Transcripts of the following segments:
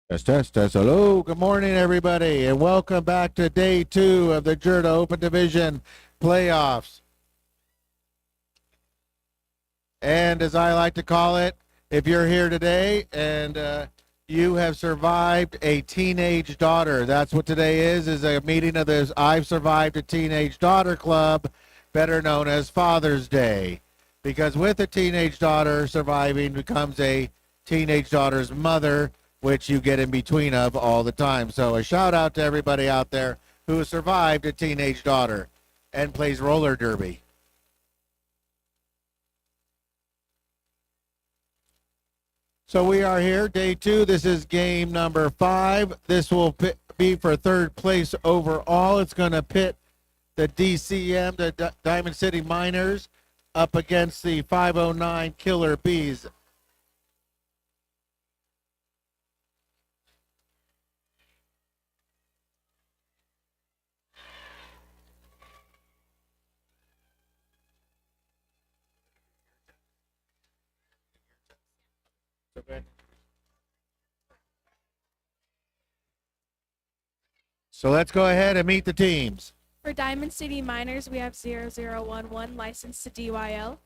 Test, test, test. Hello. Good morning, everybody, and welcome back to day 2 of the JRDA Open Division playoffs. And as I like to call it, if you're here today and you have survived a teenage daughter, that's what today is a meeting of this I've Survived a Teenage Daughter Club, better known as Father's Day. Because with a teenage daughter, surviving becomes a teenage daughter's mother, which you get in between of all the time. So a shout out to everybody out there who has survived a teenage daughter and plays roller derby. So we are here, day 2. This is game number 5. This will be for third place overall. It's going to pit the DCM, the Diamond City Miners, up against the 509 Killer Bees. So let's go ahead and meet the teams. For Diamond City Miners, we have 0011 licensed to DYL,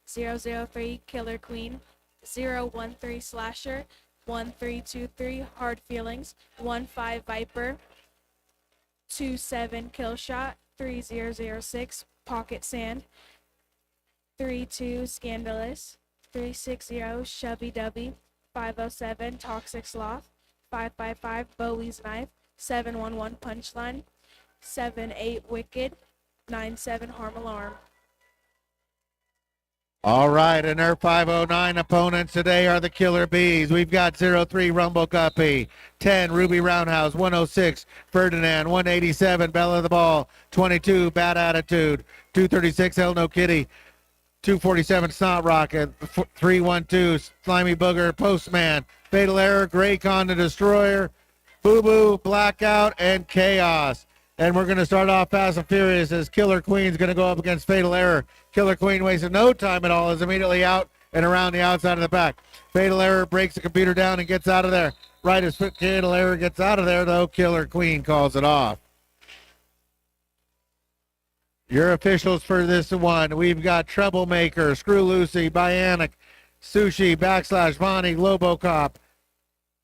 003 Killer Queen, 013 Slasher, 1323 Hard Feelings, 15 Viper, 27 Killshot, 3006 Pocket Sand, 32 Scandalous, 360 Chubby Dubby, 507 Toxic Sloth, 555 Bowie's Knife, 711 Punchline, 78 Wicked, 97 Harm Alarm. All right, and our 509 opponents today are the Killer Bees. We've got 03 Rumble Guppy, 10 Ruby Roundhouse, 106 Ferdinand, 187 Bella the Ball, 22 Bad Attitude, 236 Hell No Kitty, 247 Snot Rocket, 312 Slimy Booger, Postman, Fatal Error, Grey Con the Destroyer, Boo Boo, Blackout, and Chaos. And we're going to start off fast and furious as Killer Queen's going to go up against Fatal Error. Killer Queen wasted no time at all, is immediately out and around the outside of the back. Fatal Error breaks the computer down and gets out of there. Right as Fatal Error gets out of there, though, Killer Queen calls it off. Your officials for this one, we've got Troublemaker, Screw Lucy, Bionic, Sushi, Backslash, Bonnie, Lobocop,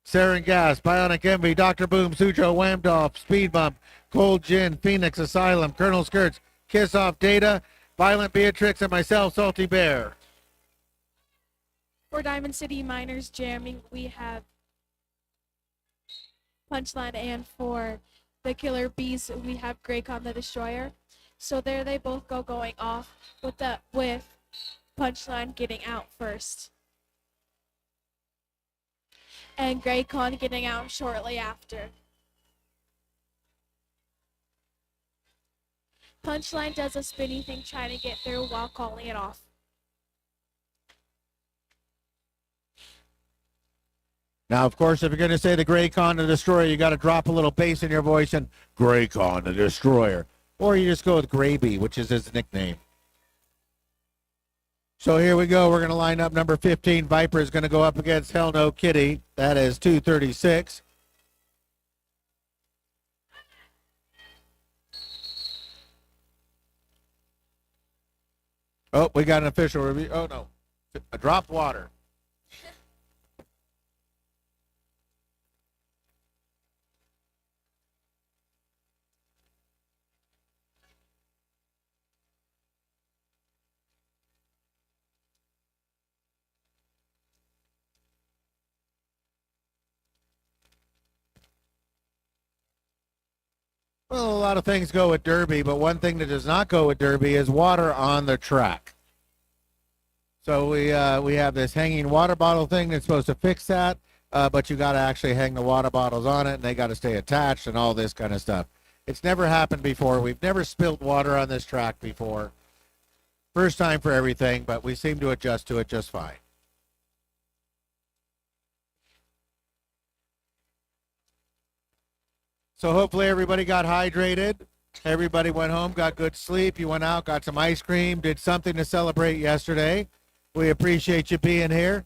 Sarin Gas, Bionic Envy, Dr. Boom, Sujo, Whamdolph, Speed Bump, Cold Gin, Phoenix Asylum, Colonel Skirts, Kiss Off Data, Violent Beatrix, and myself, Salty Bear. For Diamond City Miners jamming, we have Punchline, and for the Killer Bees, we have Greycon the Destroyer. So there they both go going off with Punchline getting out first. And Greycon getting out shortly after. Punchline does a spinny thing trying to get through while calling it off. Now, of course, if you're going to say the Greycon the Destroyer, you got to drop a little bass in your voice and Greycon the Destroyer. Or you just go with Graby, which is his nickname. So here we go. We're going to line up number 15. Viper is going to go up against Hell No Kitty. That is 236. Oh, we got an official review. Oh, no. A drop water. Well, a lot of things go with Derby, but one thing that does not go with Derby is water on the track. So we have this hanging water bottle thing that's supposed to fix that, but you got to actually hang the water bottles on it, and they got to stay attached and all this kind of stuff. It's never happened before. We've never spilled water on this track before. First time for everything, but we seem to adjust to it just fine. So hopefully everybody got hydrated. Everybody went home, got good sleep. You went out, got some ice cream, did something to celebrate yesterday. We appreciate you being here.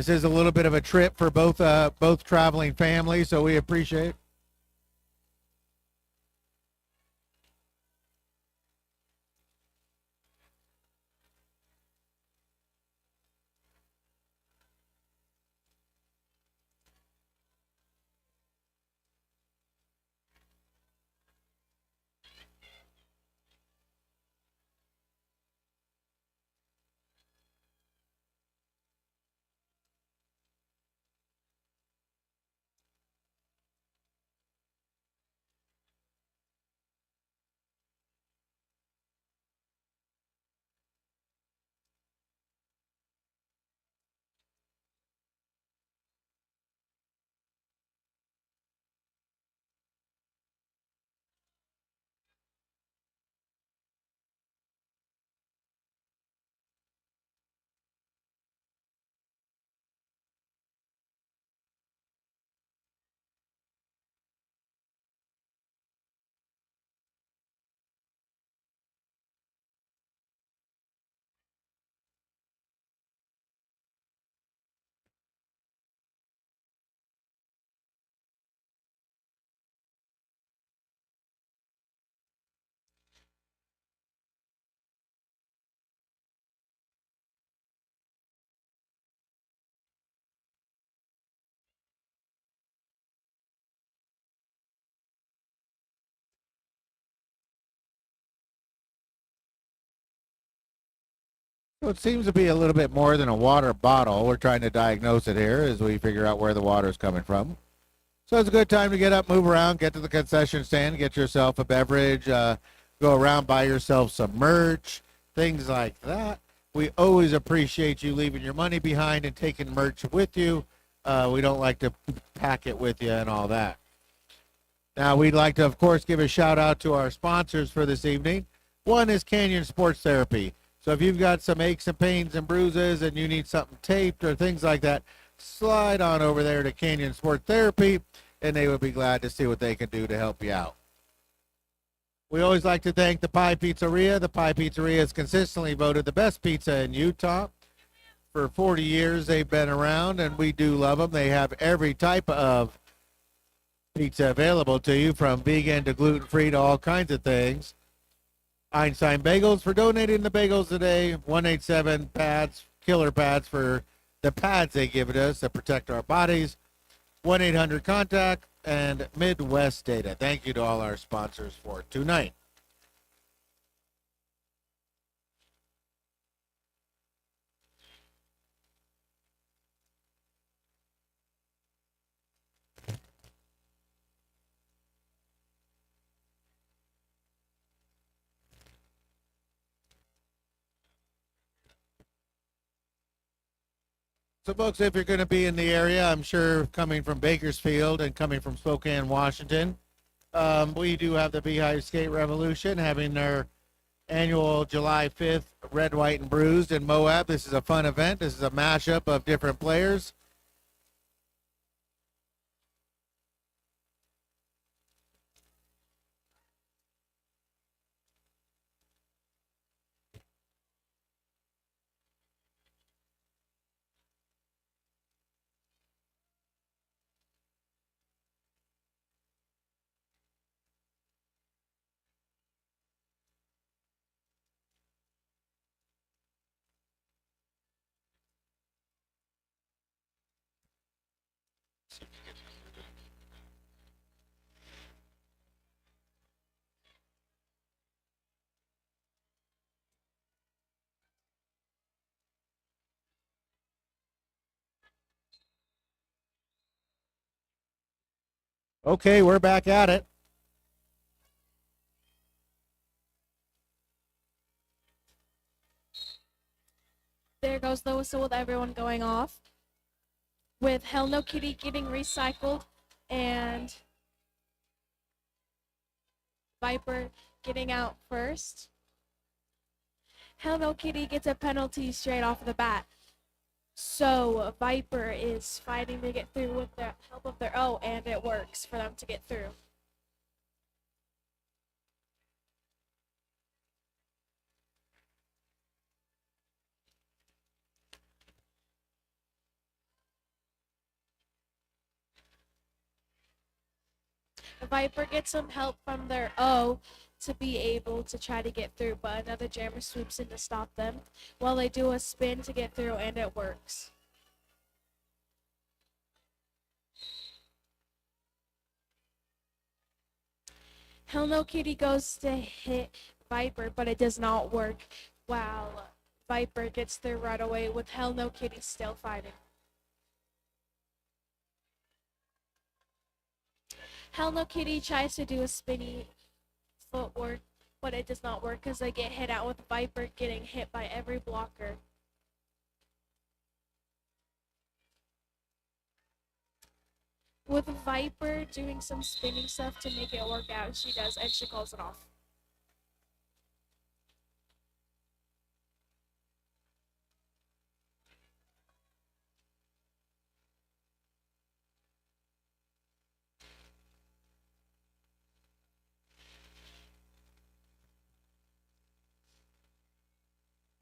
This is a little bit of a trip for both traveling families, so we appreciate. So it seems to be a little bit more than a water bottle. We're trying to diagnose it here as we figure out where the water is coming from. So it's a good time to get up, move around, get to the concession stand, get yourself a beverage, go around, buy yourself some merch, things like that. We always appreciate you leaving your money behind and taking merch with you. We don't like to pack it with you and all that. Now, we'd like to, of course, give a shout out to our sponsors for this evening. One is Canyon Sports Therapy. So if you've got some aches and pains and bruises and you need something taped or things like that, slide on over there to Canyon Sports Therapy, and they would be glad to see what they can do to help you out. We always like to thank the Pie Pizzeria. The Pie Pizzeria is consistently voted the best pizza in Utah. For 40 years, they've been around, and we do love them. They have every type of pizza available to you, from vegan to gluten-free to all kinds of things. Einstein Bagels for donating the bagels today. 187 pads, killer pads for the pads they give it us to protect our bodies. 1-800-CONTACT and Midwest Data. Thank you to all our sponsors for tonight. So, folks, if you're going to be in the area, I'm sure coming from Bakersfield and coming from Spokane, Washington, we do have the Beehive Skate Revolution having their annual July 5th Red, White, and Bruised in Moab. This is a fun event. This is a mashup of different players. Okay, we're back at it. There goes the whistle with everyone going off. With Hell No Kitty getting recycled and Viper getting out first. Hell No Kitty gets a penalty straight off the bat. So Viper is fighting to get through with the help of their and it works for them to get through. Viper gets some help from their O to be able to try to get through, but another jammer swoops in to stop them while they do a spin to get through, and it works. Hell No Kitty goes to hit Viper, but it does not work, while Viper gets through right away with Hell No Kitty still fighting. Hell No Kitty tries to do a spinny footwork, but it does not work because they get hit out with Viper getting hit by every blocker. With Viper doing some spinning stuff to make it work out, she does, and she calls it off.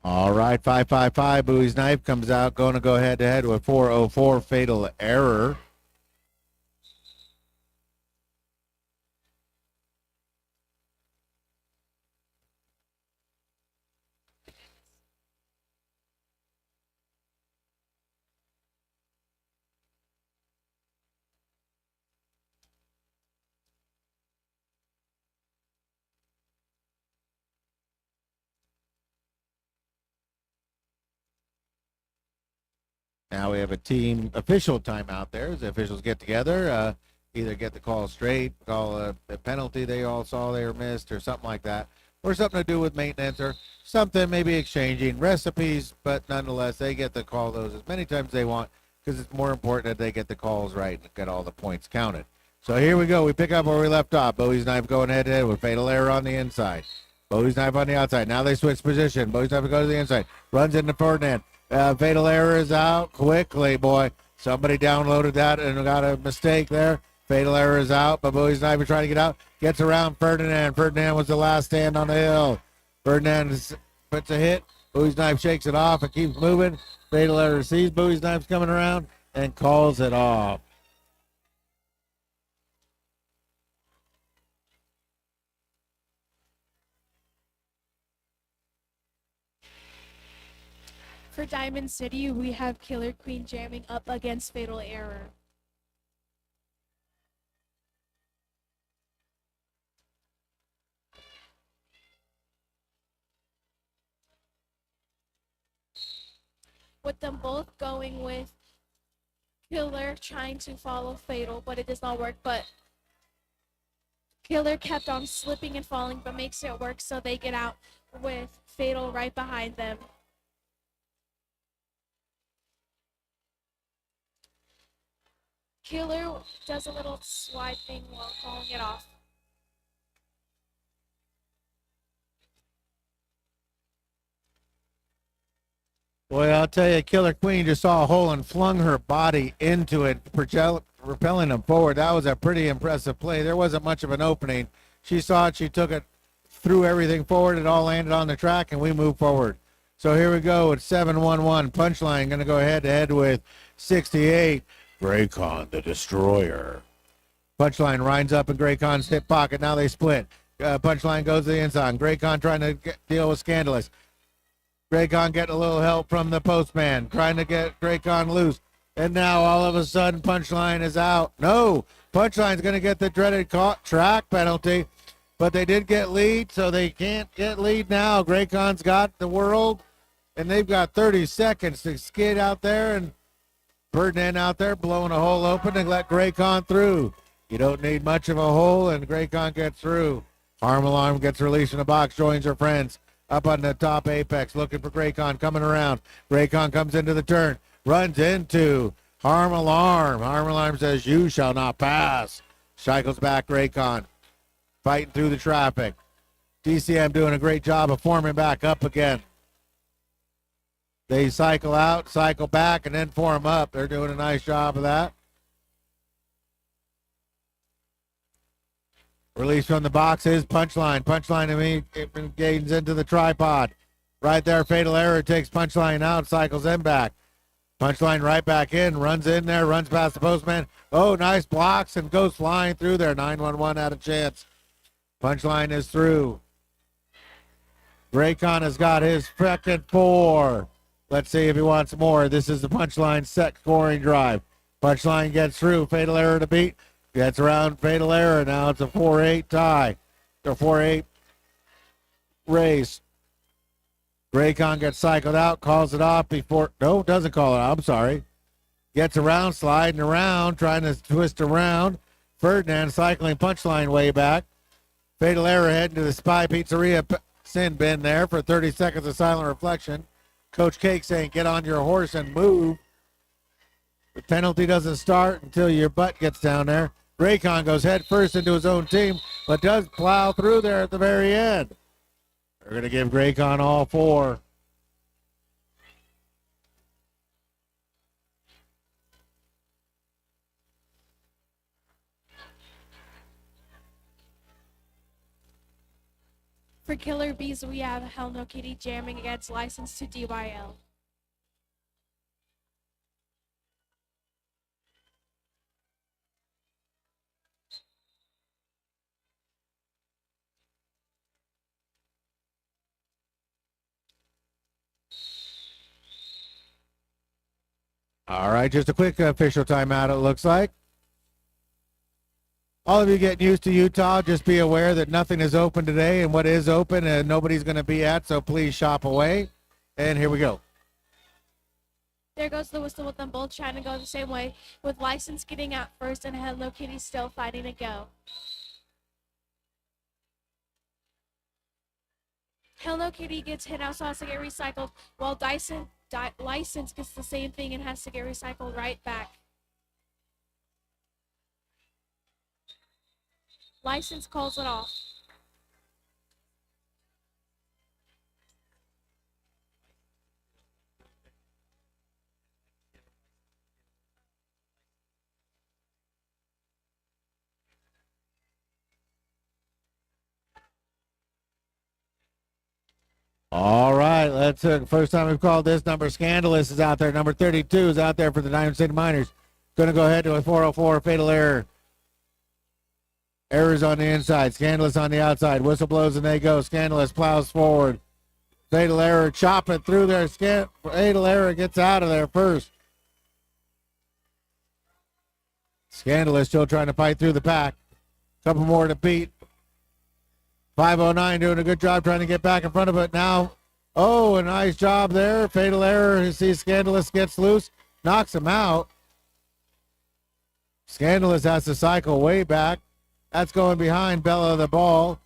All right, 555. Bowie's Knife comes out, going to go head to head with 404 Fatal Error. Now we have a team official timeout there as the officials get together, either get the call straight, call a penalty they all saw they were missed or something like that, or something to do with maintenance or something, maybe exchanging recipes, but nonetheless, they get to call those as many times as they want because it's more important that they get the calls right and get all the points counted. So here we go. We pick up where we left off. Bowie's Knife going head to head with Fatal Error on the inside. Bowie's Knife on the outside. Now they switch position. Bowie's Knife goes to the inside. Runs into Ferdinand. Fatal Error is out quickly, boy. Somebody downloaded that and got a mistake there. Fatal Error is out, but Bowie's Knife is trying to get out. Gets around Ferdinand. Ferdinand was the last stand on the hill. Ferdinand puts a hit. Bowie's Knife shakes it off and keeps moving. Fatal Error sees Bowie's Knife's coming around and calls it off. For Diamond City, we have Killer Queen jamming up against Fatal Error. With them both going with Killer trying to follow Fatal, but it does not work. But Killer kept on slipping and falling, but makes it work, so they get out with Fatal right behind them. Killer does a little slide thing while calling it off. Boy, I'll tell you, Killer Queen just saw a hole and flung her body into it, propelling him forward. That was a pretty impressive play. There wasn't much of an opening. She saw it, she took it, threw everything forward, it all landed on the track, and we moved forward. So here we go with 7-1-1. Punchline going to go head to head with 68. Graycon, the Destroyer. Punchline winds up in Graycon's hip pocket. Now they split. Punchline goes to the inside. Graycon trying to deal with Scandalous. Graycon getting a little help from the postman, trying to get Graycon loose. And now all of a sudden, Punchline is out. No, Punchline's going to get the dreaded track penalty, but they did get lead, so they can't get lead now. Graycon's got the world, and they've got 30 seconds to skid out there, and Ferdinand out there blowing a hole open and let Graycon through. You don't need much of a hole, and Graycon gets through. Harm Alarm gets released from the box, joins her friends up on the top apex, looking for Graycon coming around. Graycon comes into the turn, runs into Harm Alarm. Harm Alarm says, "You shall not pass." Cycles back Graycon, fighting through the traffic. DCM doing a great job of forming back up again. They cycle out, cycle back, and then form up. They're doing a nice job of that. Release from the box is Punchline. Punchline engages into the tripod. Right there, Fatal Error takes Punchline out, cycles him back. Punchline right back in, runs in there, runs past the postman. Oh, nice blocks and goes flying through there. 911 had a chance. Punchline is through. Graycon has got his second 4. Let's see if he wants more. This is the Punchline set scoring drive. Punchline gets through. Fatal Error to beat. Gets around Fatal Error. Now it's a 4-8 tie. The 4-8 race. Graycon gets cycled out, calls it off before. No, doesn't call it off. I'm sorry. Gets around, sliding around, trying to twist around. Ferdinand cycling Punchline way back. Fatal Error heading to the Spy Pizzeria sin bin there for 30 seconds of silent reflection. Coach Cake saying, get on your horse and move. The penalty doesn't start until your butt gets down there. Graycon goes head first into his own team, but does plow through there at the very end. They're going to give Graycon all 4. For Killer Bees, we have Hell No Kitty jamming against License to DYL. All right, just a quick official timeout, it looks like. All of you getting used to Utah, just be aware that nothing is open today, and what is open, nobody's going to be at, so please shop away. And here we go. There goes the whistle with them both trying to go the same way, with License getting out first and Hello Kitty still fighting to go. Hello Kitty gets hit out, so has to get recycled, while License gets the same thing and has to get recycled right back. License calls it off. All right, let's first time we've called this number. Scandalous is out there. Number 32 is out there for the Diamond City Miners. Going to go ahead to a 404 Fatal Error. Errors on the inside. Scandalous on the outside. Whistle blows and they go. Scandalous plows forward. Fatal Error chopping through there. Fatal Error gets out of there first. Scandalous still trying to fight through the pack. Couple more to beat. 509 doing a good job trying to get back in front of it now. Oh, a nice job there. Fatal Error. You see Scandalous gets loose. Knocks him out. Scandalous has to cycle way back. That's going behind Bella the ball.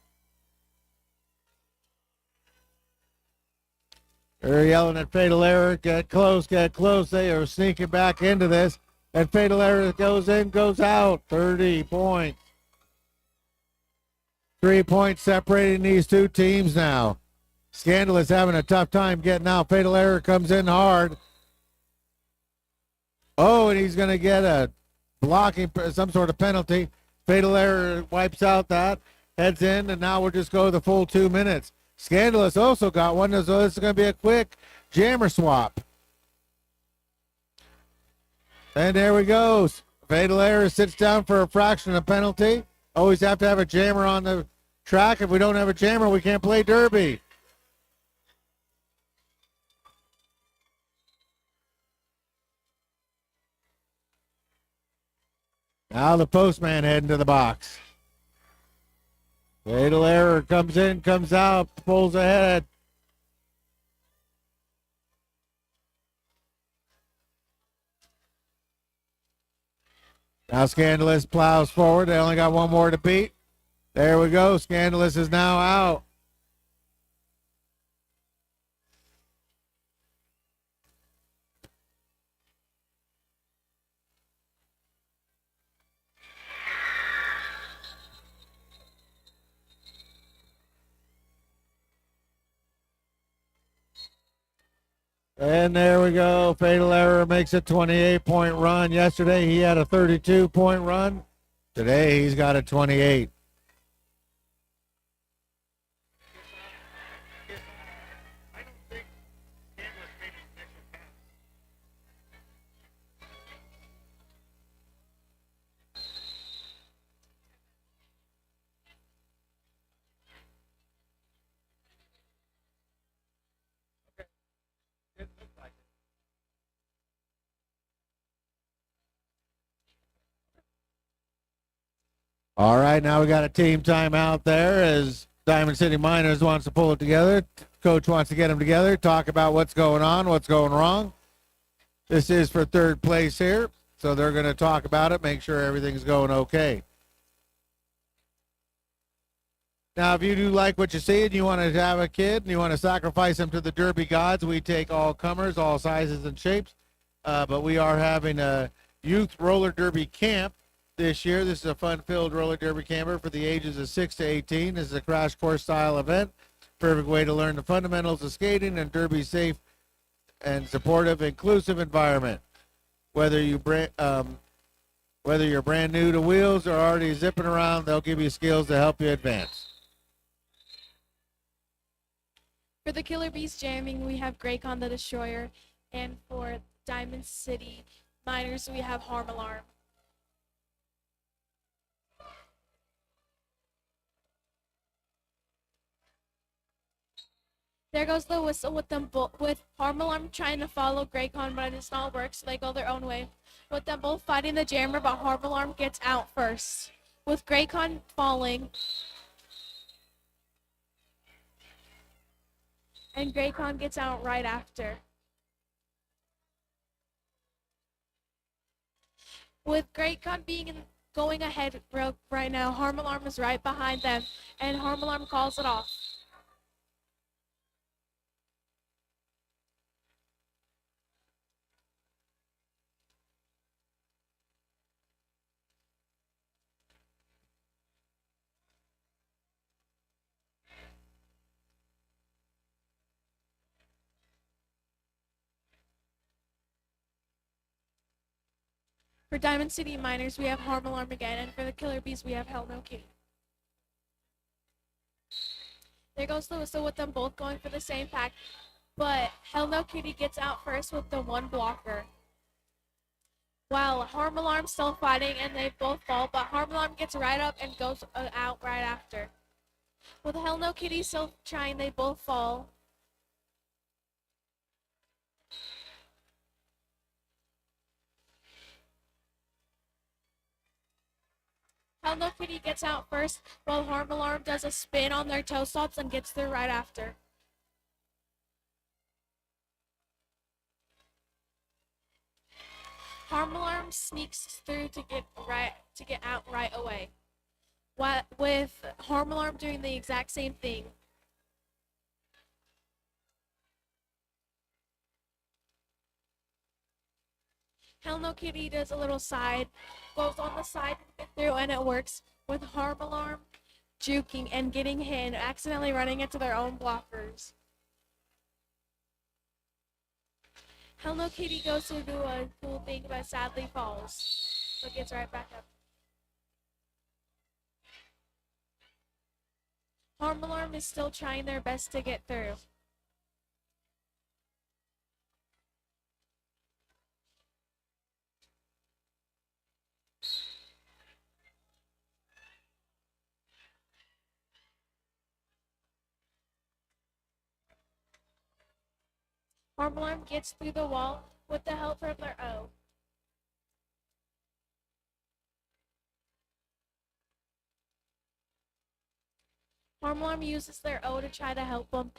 They're yelling at Fatal Error. Get close, get close. They are sneaking back into this. And Fatal Error goes in, goes out. 30 points. 3 points separating these two teams now. Scandalous having a tough time getting out. Fatal Error comes in hard. Oh, and he's going to get a blocking, some sort of penalty. Fatal Error wipes out that, heads in, and now we'll just go the full 2 minutes. Scandalous also got one, so this is going to be a quick jammer swap. And there we go. Fatal Error sits down for a fraction of penalty. Always have to have a jammer on the track. If we don't have a jammer, we can't play derby. Now the postman heading to the box. Fatal Error comes in, comes out, pulls ahead. Now Scandalous plows forward. They only got one more to beat. There we go. Scandalous is now out. And there we go. Fatal Error makes a 28-point run. Yesterday he had a 32-point run. Today he's got a 28. All right, now we got a team timeout there as Diamond City Miners wants to pull it together. Coach wants to get them together, talk about what's going on, what's going wrong. This is for third place here, so they're going to talk about it, make sure everything's going okay. Now, if you do like what you see and you want to have a kid and you want to sacrifice him to the Derby gods, we take all comers, all sizes and shapes. But we are having a youth roller derby camp this year. This is a fun-filled roller derby camper for the ages of 6 to 18. This is a crash course style event. Perfect way to learn the fundamentals of skating and derby safe and supportive, inclusive environment. Whether you're brand new to wheels or already zipping around, they'll give you skills to help you advance. For the Killer Bees jamming, we have Graycon the Destroyer, and for Diamond City Miners, we have Harm Alarm. There goes the whistle with them with Harm Alarm trying to follow Graycon, but it does not work, so they go their own way. With them both fighting the jammer, but Harm Alarm gets out first. With Graycon falling, and Graycon gets out right after. With Graycon going ahead right now, Harm Alarm is right behind them, and Harm Alarm calls it off. For Diamond City Miners, we have Harm Alarm again, and for the Killer Bees, we have Hell No Kitty. There goes the whistle with them both going for the same pack, but Hell No Kitty gets out first with the one blocker. While Harm Alarm's still fighting, and they both fall, but Harm Alarm gets right up and goes out right after. With Hell No Kitty still trying, they both fall. Hell No Kitty gets out first, while Harm Alarm does a spin on their toe stops and gets through right after. Harm Alarm sneaks through to get out right away. With Harm Alarm doing the exact same thing. Hell No Kitty does a little side, goes on the side and get through, and it works. With Harm Alarm juking and getting hit and accidentally running into their own blockers. Hell No Kitty goes to do a cool thing but sadly falls, but gets right back up. Harm Alarm is still trying their best to get through. Harm Alarm gets through the wall with the help from their O. Harm Alarm uses their O to try to help them,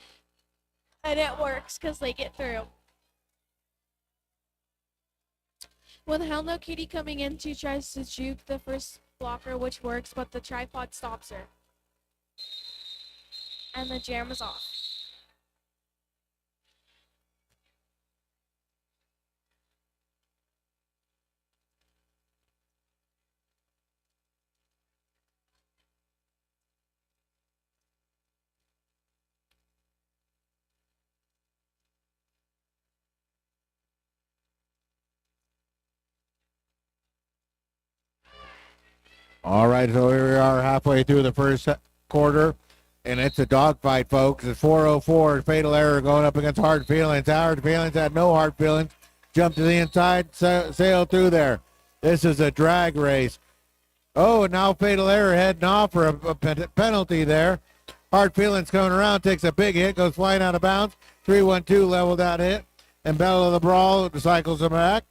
and it works because they get through. With Hell No Kitty coming in, she tries to juke the first blocker, which works, but the tripod stops her. And the jam is off. All right, so here we are halfway through the first quarter, and it's a dogfight, folks. It's 4:04, fatal error going up against Hard Feelings. Hard Feelings had no hard feelings. Jumped to the inside, sailed through there. This is a drag race. Oh, and now fatal error heading off for a penalty there. Hard Feelings coming around, takes a big hit, goes flying out of bounds. 3-1-2 leveled that hit. And Bella the Brawl cycles him back.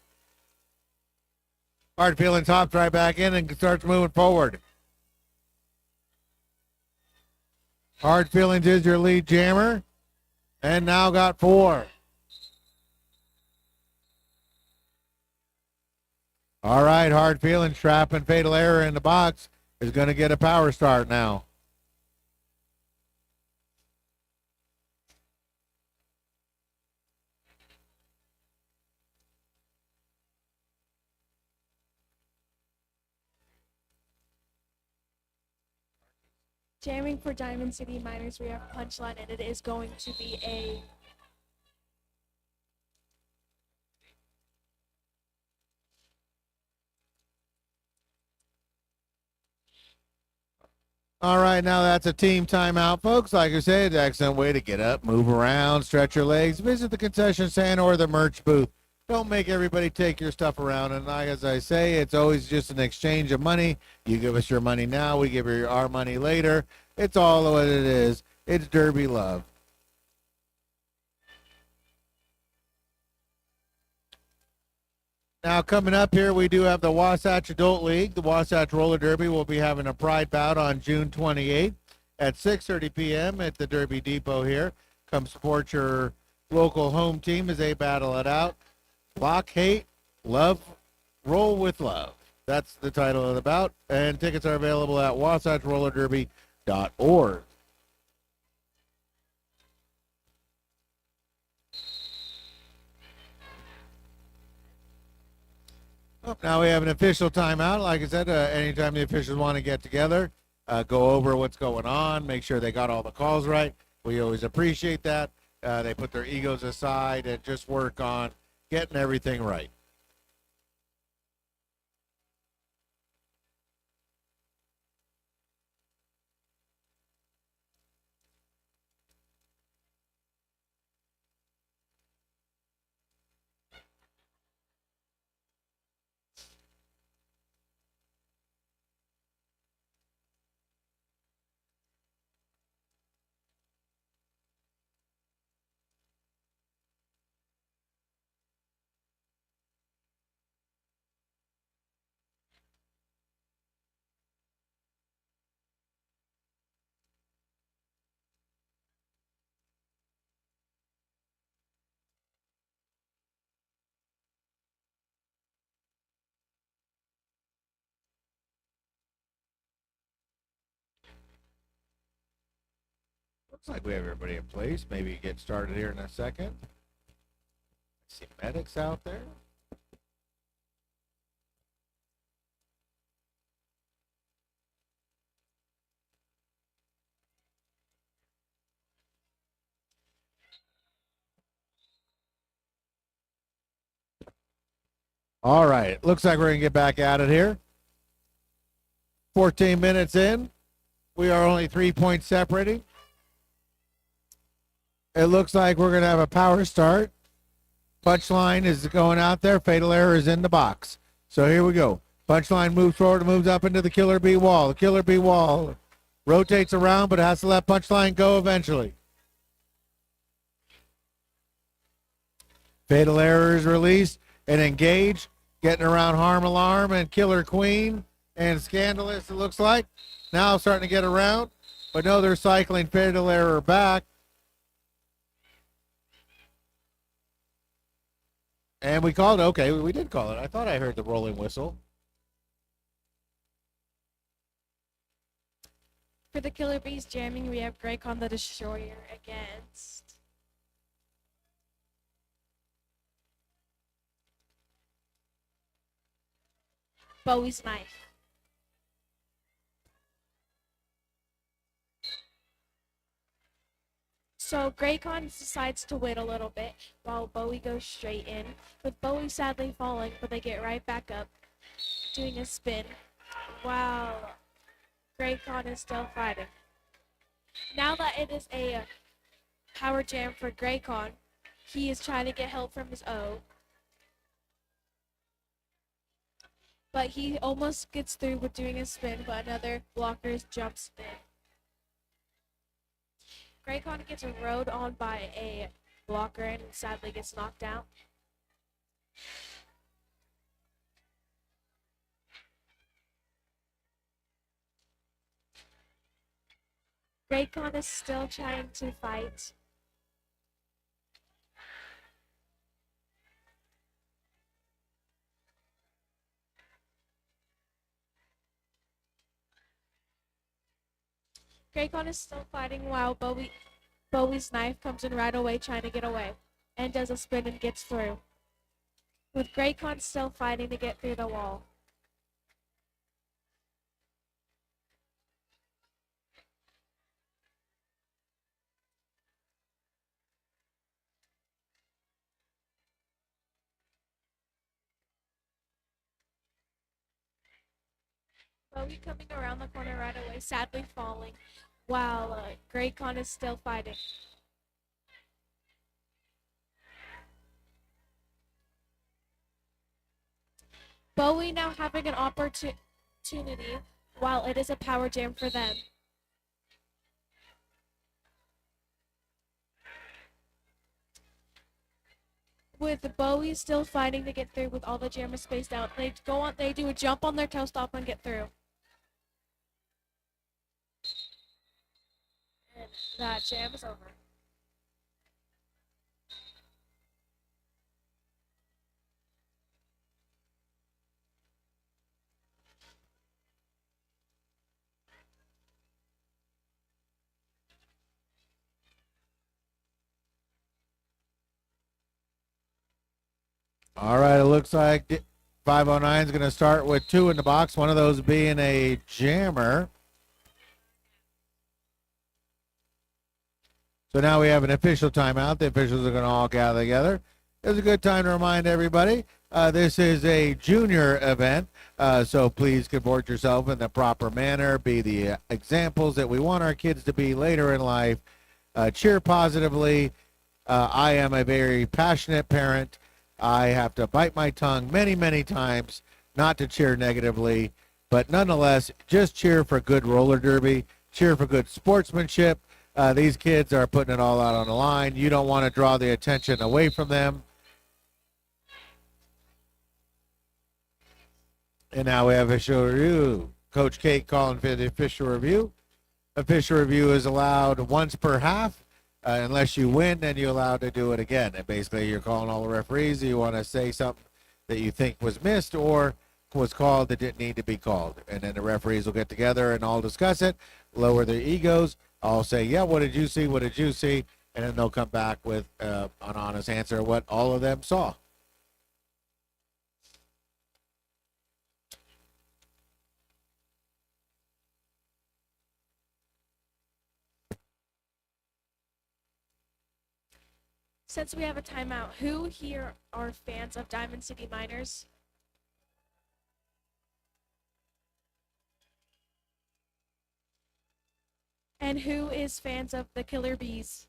Hard Feelings hops right back in and starts moving forward. Hard Feelings is your lead jammer, and now got 4. All right, Hard Feelings, Trap and Fatal Error in the box is going to get a power start now. Jamming for Diamond City Miners, we have Punchline, and it is going to be a All right, now that's a team timeout, folks. Like I said, excellent way to get up, move around, stretch your legs, visit the concession stand or the merch booth. Don't make everybody take your stuff around. And like as I say, it's always just an exchange of money. You give us your money now, we give you our money later. It's all what it is. It's Derby love. Now coming up here, we do have the Wasatch Adult League. The Wasatch Roller Derby will be having a pride bout on June 28th at 6:30 p.m. at the Derby Depot here. Come support your local home team as they battle it out. Lock, hate, love, roll with love. That's the title of the bout, and tickets are available at wasatchrollerderby.org. Oh, now we have an official timeout. Like I said, anytime the officials want to get together, go over what's going on, make sure they got all the calls right. We always appreciate that. They put their egos aside and just work on getting everything right. Looks like we have everybody in place. Maybe get started here in a second. I see medics out there. All right. Looks like we're going to get back at it here. 14 minutes in. We are only 3 points separating. It looks like we're going to have a power start. Punchline is going out there. Fatal Error is in the box. So here we go. Punchline moves forward, moves up into the Killer Bee wall. The Killer Bee wall rotates around, but it has to let Punchline go eventually. Fatal Error is released and engaged, getting around Harm Alarm and Killer Queen and Scandalous, it looks like. Now starting to get around, but no, they're cycling Fatal Error back. And we called it. Okay, we did call it. I thought I heard the rolling whistle. for the Killer Bees jamming. We have Graycon the Destroyer against Bowie's Knife. So Graycon decides to wait a little bit while Bowie goes straight in, with Bowie sadly falling, but they get right back up, doing a spin, while Graycon is still fighting. Now that it is a power jam for Graycon, he is trying to get help from his O, but he almost gets through with doing a spin, but another blocker's jump spin. Graycon gets rode on by a blocker and sadly gets knocked out. Raycon is still trying to fight. Raycon is still fighting while Bowie's knife comes in right away trying to get away and does a spin and gets through. With Graycon still fighting to get through the wall. Bowie coming around the corner right away, sadly falling, while Graycon is still fighting. Bowie now having an opportunity while it is a power jam for them. With Bowie still fighting to get through with all the jammers spaced out, they do a jump on their toe stop and get through. And that jam is over. All right, it looks like 509 is going to start with 2 in the box, one of those being a jammer. So now we have an official timeout. The officials are going to all gather together. It's a good time to remind everybody this is a junior event, so please comport yourself in the proper manner, be the examples that we want our kids to be later in life. Cheer positively. I am a very passionate parent. I have to bite my tongue many, many times not to cheer negatively, but nonetheless, just cheer for good roller derby, cheer for good sportsmanship. These kids are putting it all out on the line. You don't want to draw the attention away from them. And now we have official review. Coach Kate calling for the official review. Official review is allowed once per half. Unless you win, then you're allowed to do it again. And basically, you're calling all the referees. You want to say something that you think was missed or was called that didn't need to be called. And then the referees will get together and all discuss it, lower their egos. I'll say, yeah, what did you see? What did you see? And then they'll come back with an honest answer of what all of them saw. Since we have a timeout, who here are fans of Diamond City Miners? And who is fans of the Killer Bees?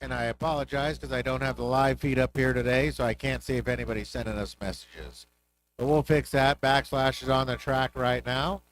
And I apologize because I don't have the live feed up here today, so I can't see if anybody's sending us messages. But we'll fix that. Backslash is on the track right now.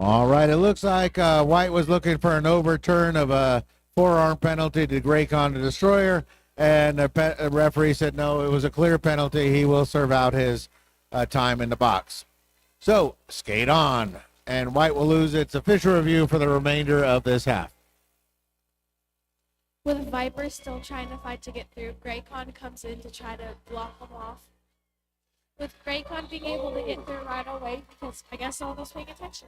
All right, it looks like White was looking for an overturn of a forearm penalty to Graycon the Destroyer, and the referee said no, it was a clear penalty. He will serve out his time in the box. So, skate on, and White will lose its official review for the remainder of this half. With Viper still trying to fight to get through, Graycon comes in to try to block him off. With Graycon being able to get through right away, because I guess no one was paying attention.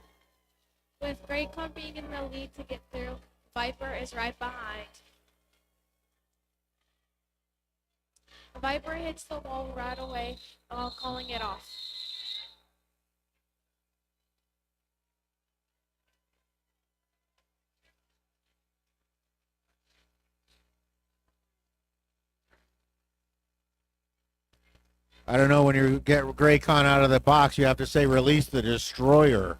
With Graycon being in the lead to get through, Viper is right behind. Viper hits the wall right away, calling it off. I don't know, when you get Graycon out of the box, you have to say release the Destroyer.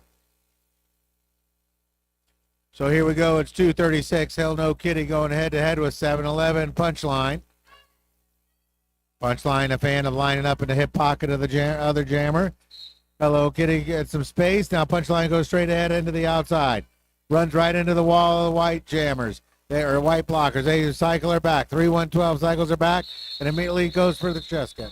So here we go. It's 2:36. Hell No Kitty going head-to-head with 7-Eleven. Punchline. Punchline, a fan of lining up in the hip pocket of the other jammer. Hello Kitty gets some space. Now Punchline goes straight ahead into the outside. Runs right into the wall of the White jammers. They are White blockers. They cycle her back. 3-1-12 cycles her back and immediately goes for the chest catch.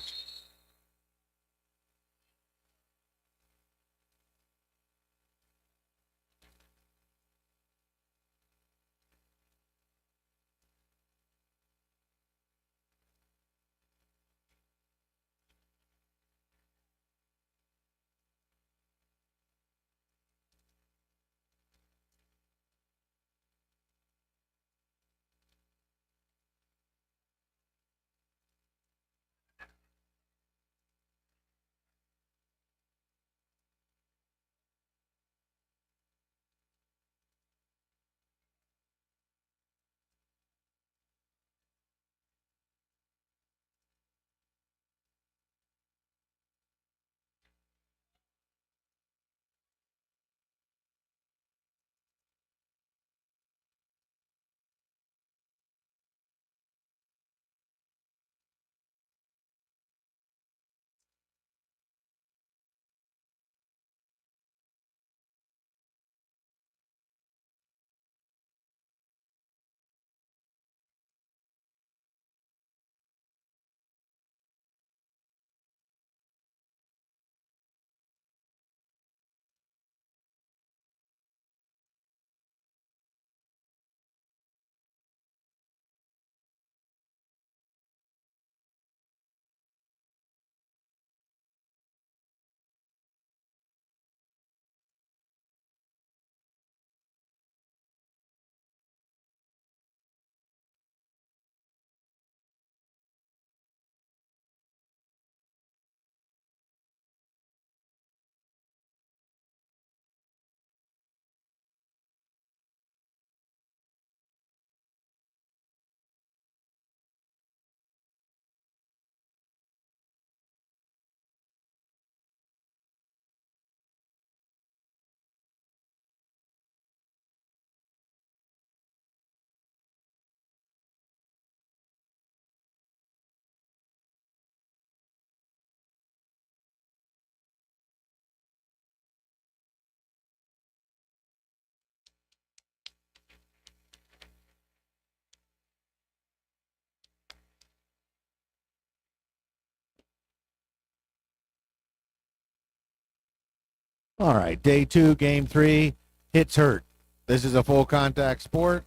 All right, day 2, game 3, hits hurt. This is a full contact sport.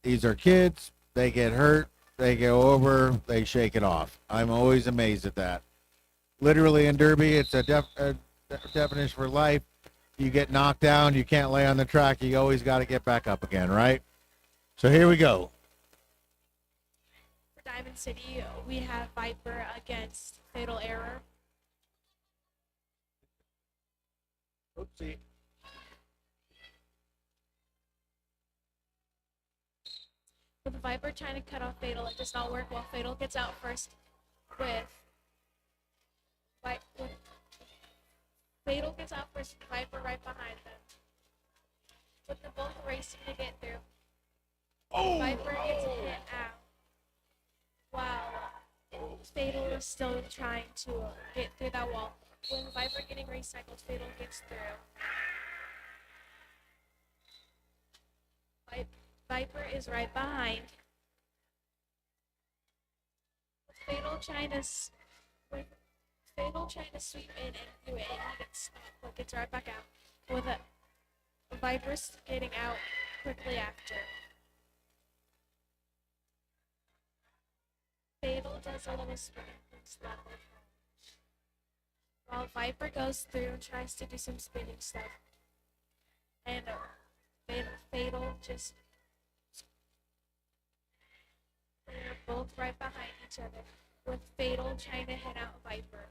These are kids. They get hurt. They go over. They shake it off. I'm always amazed at that. Literally in Derby, it's a definition for life. You get knocked down. You can't lay on the track. You always got to get back up again, right? So here we go. For Diamond City, we have Viper against Fatal Error. Oopsie. With Viper trying to cut off Fatal, it does not work well. Fatal gets out first with Fatal gets out first with Viper right behind them. With them both racing to get through. Oh! Viper gets hit out. Wow. Fatal is still trying to get through that wall. When Viper getting recycled, Fatal gets through. Viper is right behind. Fatal trying to sweep in and do it, and he gets stopped, but gets right back out. With a Viper's getting out quickly after. Fatal does a little spinning stuff. While Viper goes through and tries to do some spinning stuff. And Fatal just. They're both right behind each other, with Fatal trying to hit out Viper.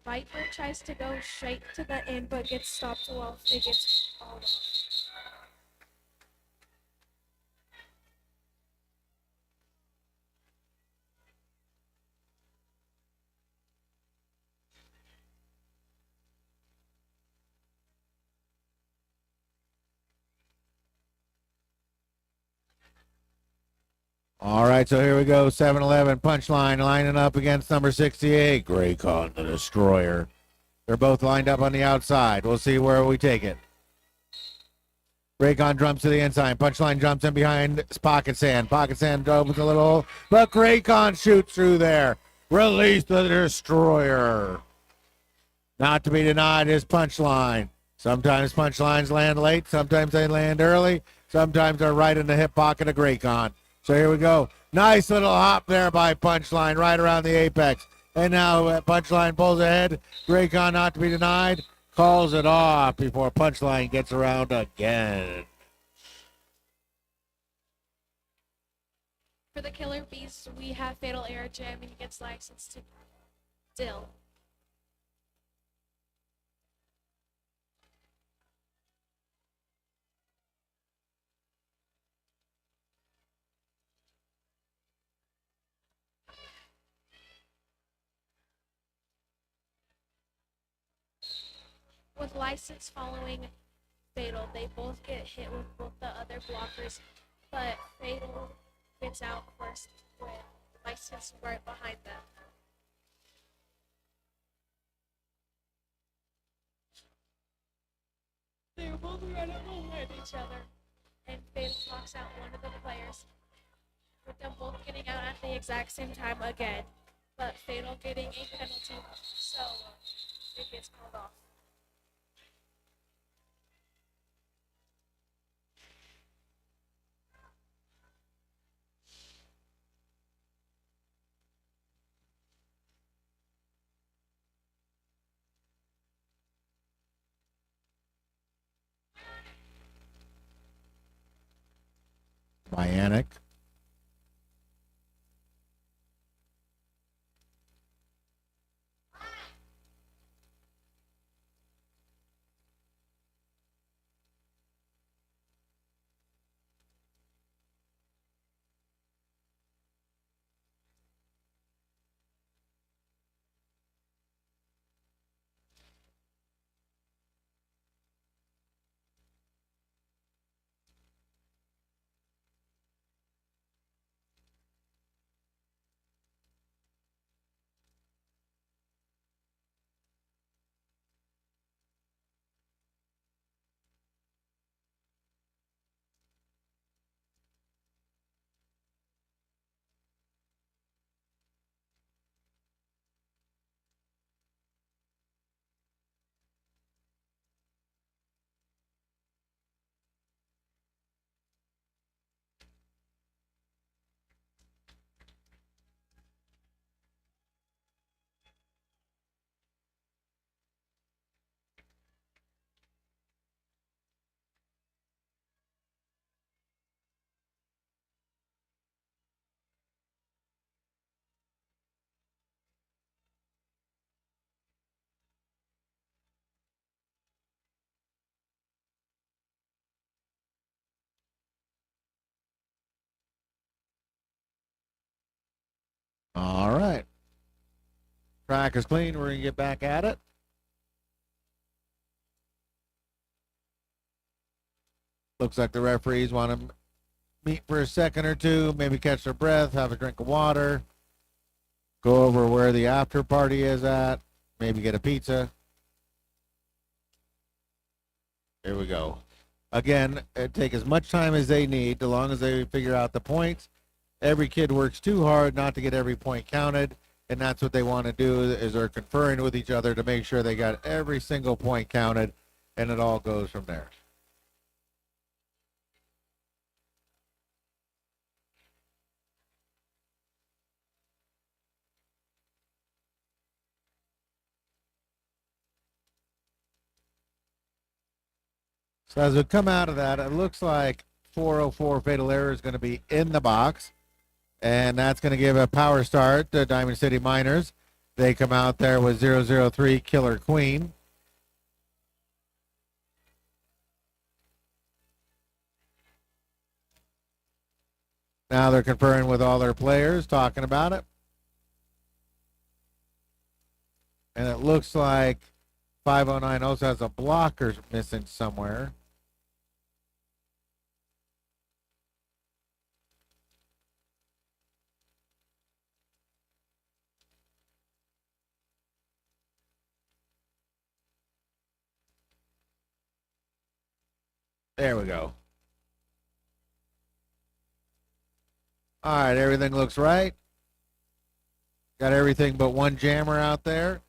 Viper tries to go straight to the end, but gets stopped while it gets called off. All right, so here we go. 7-Eleven punchline lining up against number 68, Graycon the Destroyer. They're both lined up on the outside. We'll see where we take it. Graycon jumps to the inside. Punchline jumps in behind Pocket Sand. Pocket Sand opens a little hole, but Graycon shoots through there. Release the Destroyer. Not to be denied is Punchline. Sometimes punchlines land late. Sometimes they land early. Sometimes they're right in the hip pocket of Graycon. So here we go. Nice little hop there by Punchline right around the apex. And now Punchline pulls ahead. Graycon, not to be denied, calls it off before Punchline gets around again. For the Killer Bees, we have Fatal Air Jam, and he gets licensed to Dill. With license following Fatal, they both get hit with both the other blockers, but Fatal gets out first with license right behind them. They're both right up behind each other, and Fatal knocks out one of the players, with them both getting out at the exact same time again, but Fatal getting a penalty, so it gets called off. Bionic. All right. Track is clean. We're going to get back at it. Looks like the referees want to meet for a second or two, maybe catch their breath, have a drink of water. Go over where the after party is at. Maybe get a pizza. Here we go. Again, take as much time as they need, as long as they figure out the points. Every kid works too hard not to get every point counted, and that's what they want to do, is they're conferring with each other to make sure they got every single point counted, and it all goes from there. So as we come out of that, it looks like 404 Fatal Error is going to be in the box, and that's going to give a power start to Diamond City Miners. They come out there with 003 Killer Queen. Now they're conferring with all their players, talking about it. And it looks like 509 also has a blocker missing somewhere. There we go. All right, everything looks right. Got everything but one jammer out there.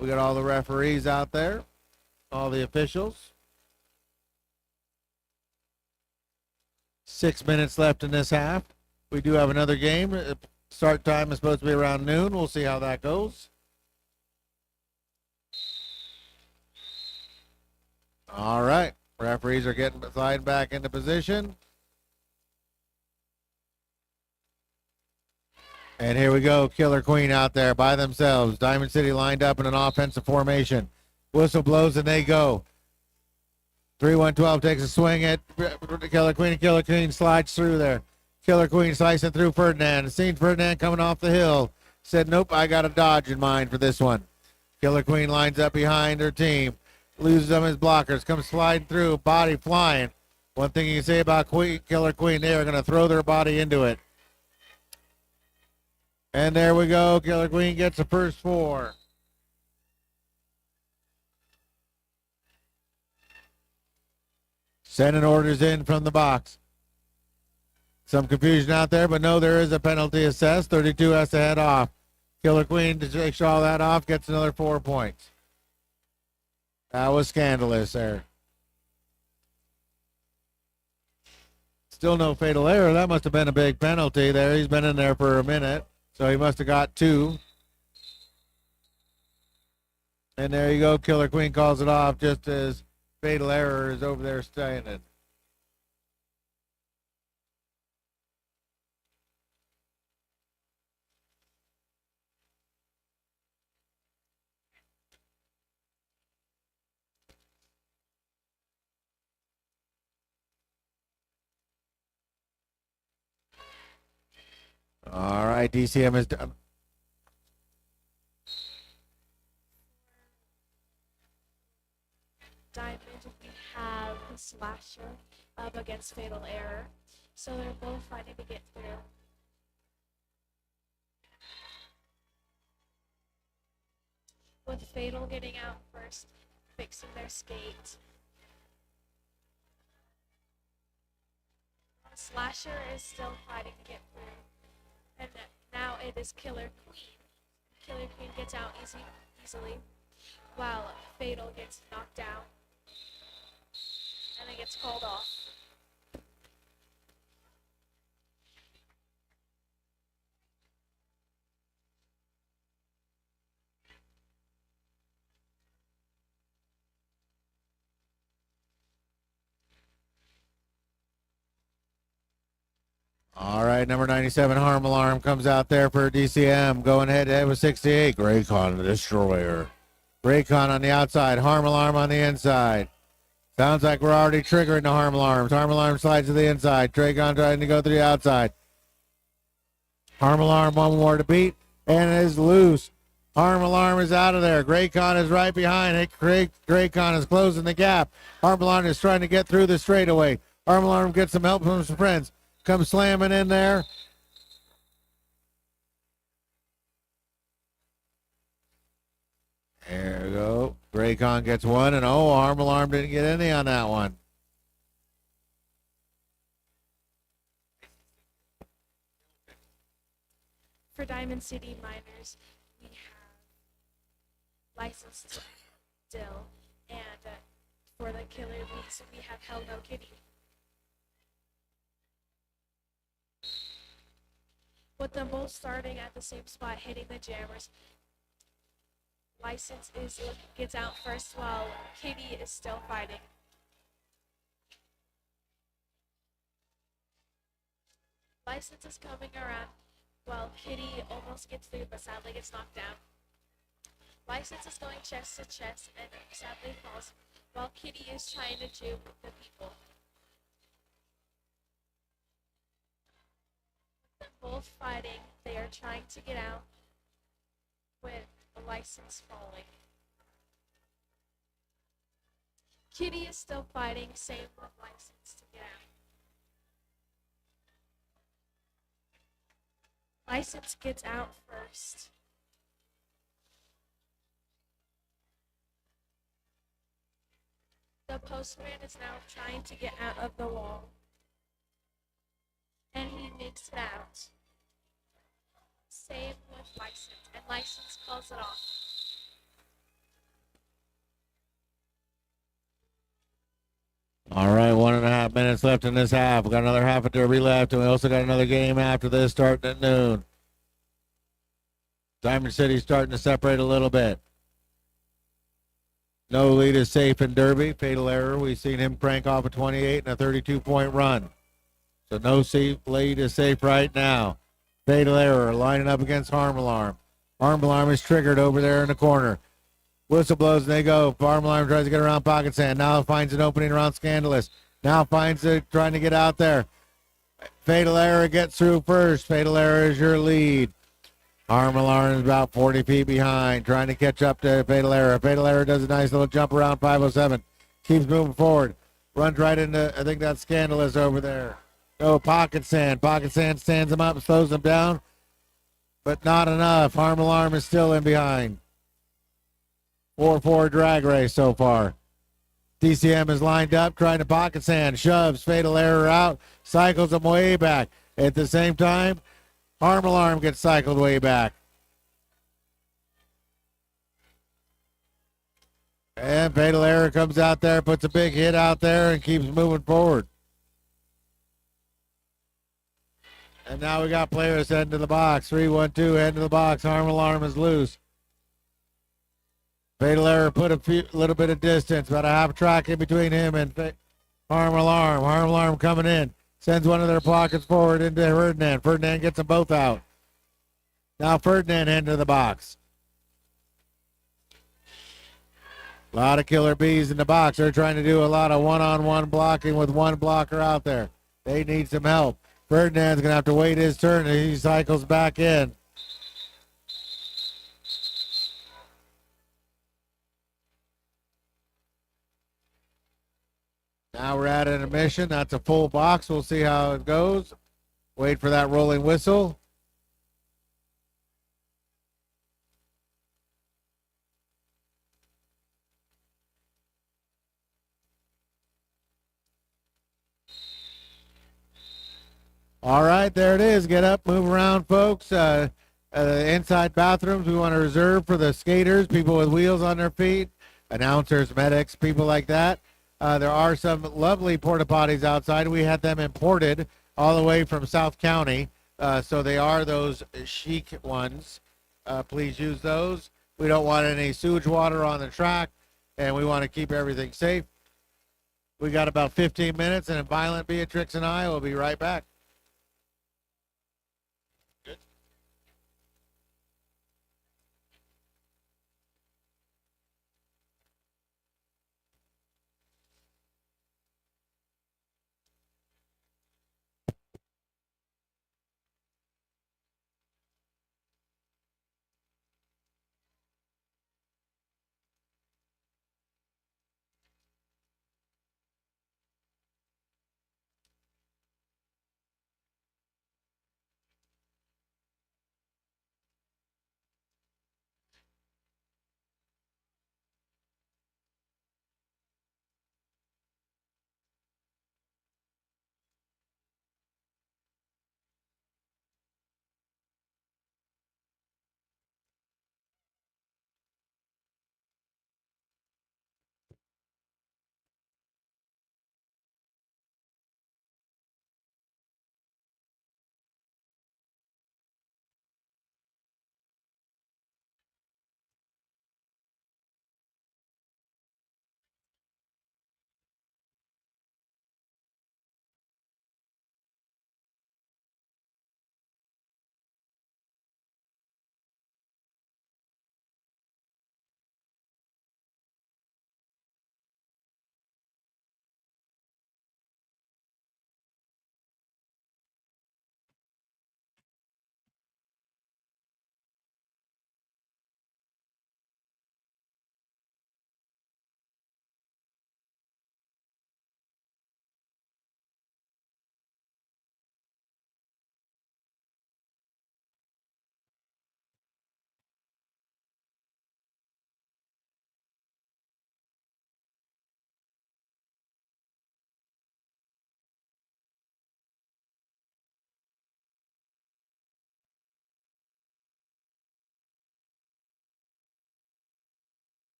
We got all the referees out there, all the officials. 6 minutes left in this half. We do have another game. Start time is supposed to be around noon. We'll see how that goes. All right. Referees are getting sliding back into position. And here we go. Killer Queen out there by themselves. Diamond City lined up in an offensive formation. Whistle blows and they go. 3-1-12 takes a swing at Killer Queen. Killer Queen slides through there. Killer Queen slicing through Ferdinand. Seen Ferdinand coming off the hill. Said, nope, I got a dodge in mind for this one. Killer Queen lines up behind her team. Loses them as blockers. Comes sliding through. Body flying. One thing you can say about Killer Queen, they are going to throw their body into it. And there we go. Killer Queen gets the first 4. Sending orders in from the box. Some confusion out there, but no, there is a penalty assessed. 32 has to head off. Killer Queen to take all that off, gets another 4 points. That was scandalous there. Still no fatal error. That must have been a big penalty there. He's been in there for a minute, so he must have got 2. And there you go. Killer Queen calls it off just as fatal error is over there standing. All right, DCM is done. Diamond, we have the Slasher up against Fatal Error. So they're both fighting to get through. With Fatal getting out first, fixing their skate. The Slasher is still fighting to get through. And now it is Killer Queen. Killer Queen gets out easily, while Fatal gets knocked down. And it gets called off. All right, number 97, Harm Alarm, comes out there for DCM. Going head-to-head with 68. Graycon, the Destroyer. Graycon on the outside. Harm Alarm on the inside. Sounds like we're already triggering the Harm Alarms. Harm Alarm slides to the inside. Graycon trying to go to the outside. Harm Alarm, one more to beat, and it is loose. Harm Alarm is out of there. Graycon is right behind. Graycon is closing the gap. Harm Alarm is trying to get through the straightaway. Harm Alarm gets some help from some friends. Comes slamming in there. There we go. Raycon gets one, and oh, arm alarm didn't get any on that one. For Diamond City Miners, we have licensed Dill, and for the Killer Bees, we have Hell No Kitty. With them both starting at the same spot, hitting the jammers, License gets out first while Kitty is still fighting. License is coming around while Kitty almost gets through but sadly gets knocked down. License is going chest to chest and sadly falls while Kitty is trying to juke the people. With them both fighting, they are trying to get out with the License falling. Kitty is still fighting, same with License to get out. License gets out first. The postman is now trying to get out of the wall. And he makes it out. Same with License, and License calls it off. All right, 1.5 minutes left in this half. We got another half of Derby left, and we also got another game after this starting at noon. Diamond City's starting to separate a little bit. No lead is safe in Derby. Fatal Error, we've seen him crank off a 28 and a 32-point run. So no lead is safe right now. Fatal Error lining up against Harm Alarm. Harm Alarm is triggered over there in the corner. Whistle blows and they go. Harm Alarm tries to get around Pocket Sand. Now finds an opening around Scandalous. Now finds it trying to get out there. Fatal Error gets through first. Fatal Error is your lead. Harm Alarm is about 40 feet behind, trying to catch up to Fatal Error. Fatal Error does a nice little jump around 507. Keeps moving forward. Runs right into, I think that's Scandalous over there. Oh, Pocket Sand. Pocket Sand stands him up, slows him down, but not enough. Harm Alarm is still in behind. 4-4 drag race so far. DCM is lined up, trying to Pocket Sand. Shoves Fatal Error out, cycles him way back. At the same time, Harm Alarm gets cycled way back. And Fatal Error comes out there, puts a big hit out there, and keeps moving forward. And now we got players heading to the box. 3-1-2 heading to the box. Harm Alarm is loose. Fatal Error put a little bit of distance, about a half track in between him and Harm Alarm. Harm Alarm coming in. Sends one of their pockets forward into Ferdinand. Ferdinand gets them both out. Now Ferdinand heading to the box. A lot of Killer Bees in the box. They're trying to do a lot of one-on-one blocking with one blocker out there. They need some help. Ferdinand's going to have to wait his turn as he cycles back in. Now we're at an intermission. That's a full box. We'll see how it goes. Wait for that rolling whistle. All right, there it is. Get up, move around, folks. Inside bathrooms we want to reserve for the skaters, people with wheels on their feet, announcers, medics, people like that. There are some lovely porta potties outside. We had them imported all the way from South County, so they are those chic ones. Please use those. We don't want any sewage water on the track, and we want to keep everything safe. We got about 15 minutes, and Violent Beatrix and I will be right back.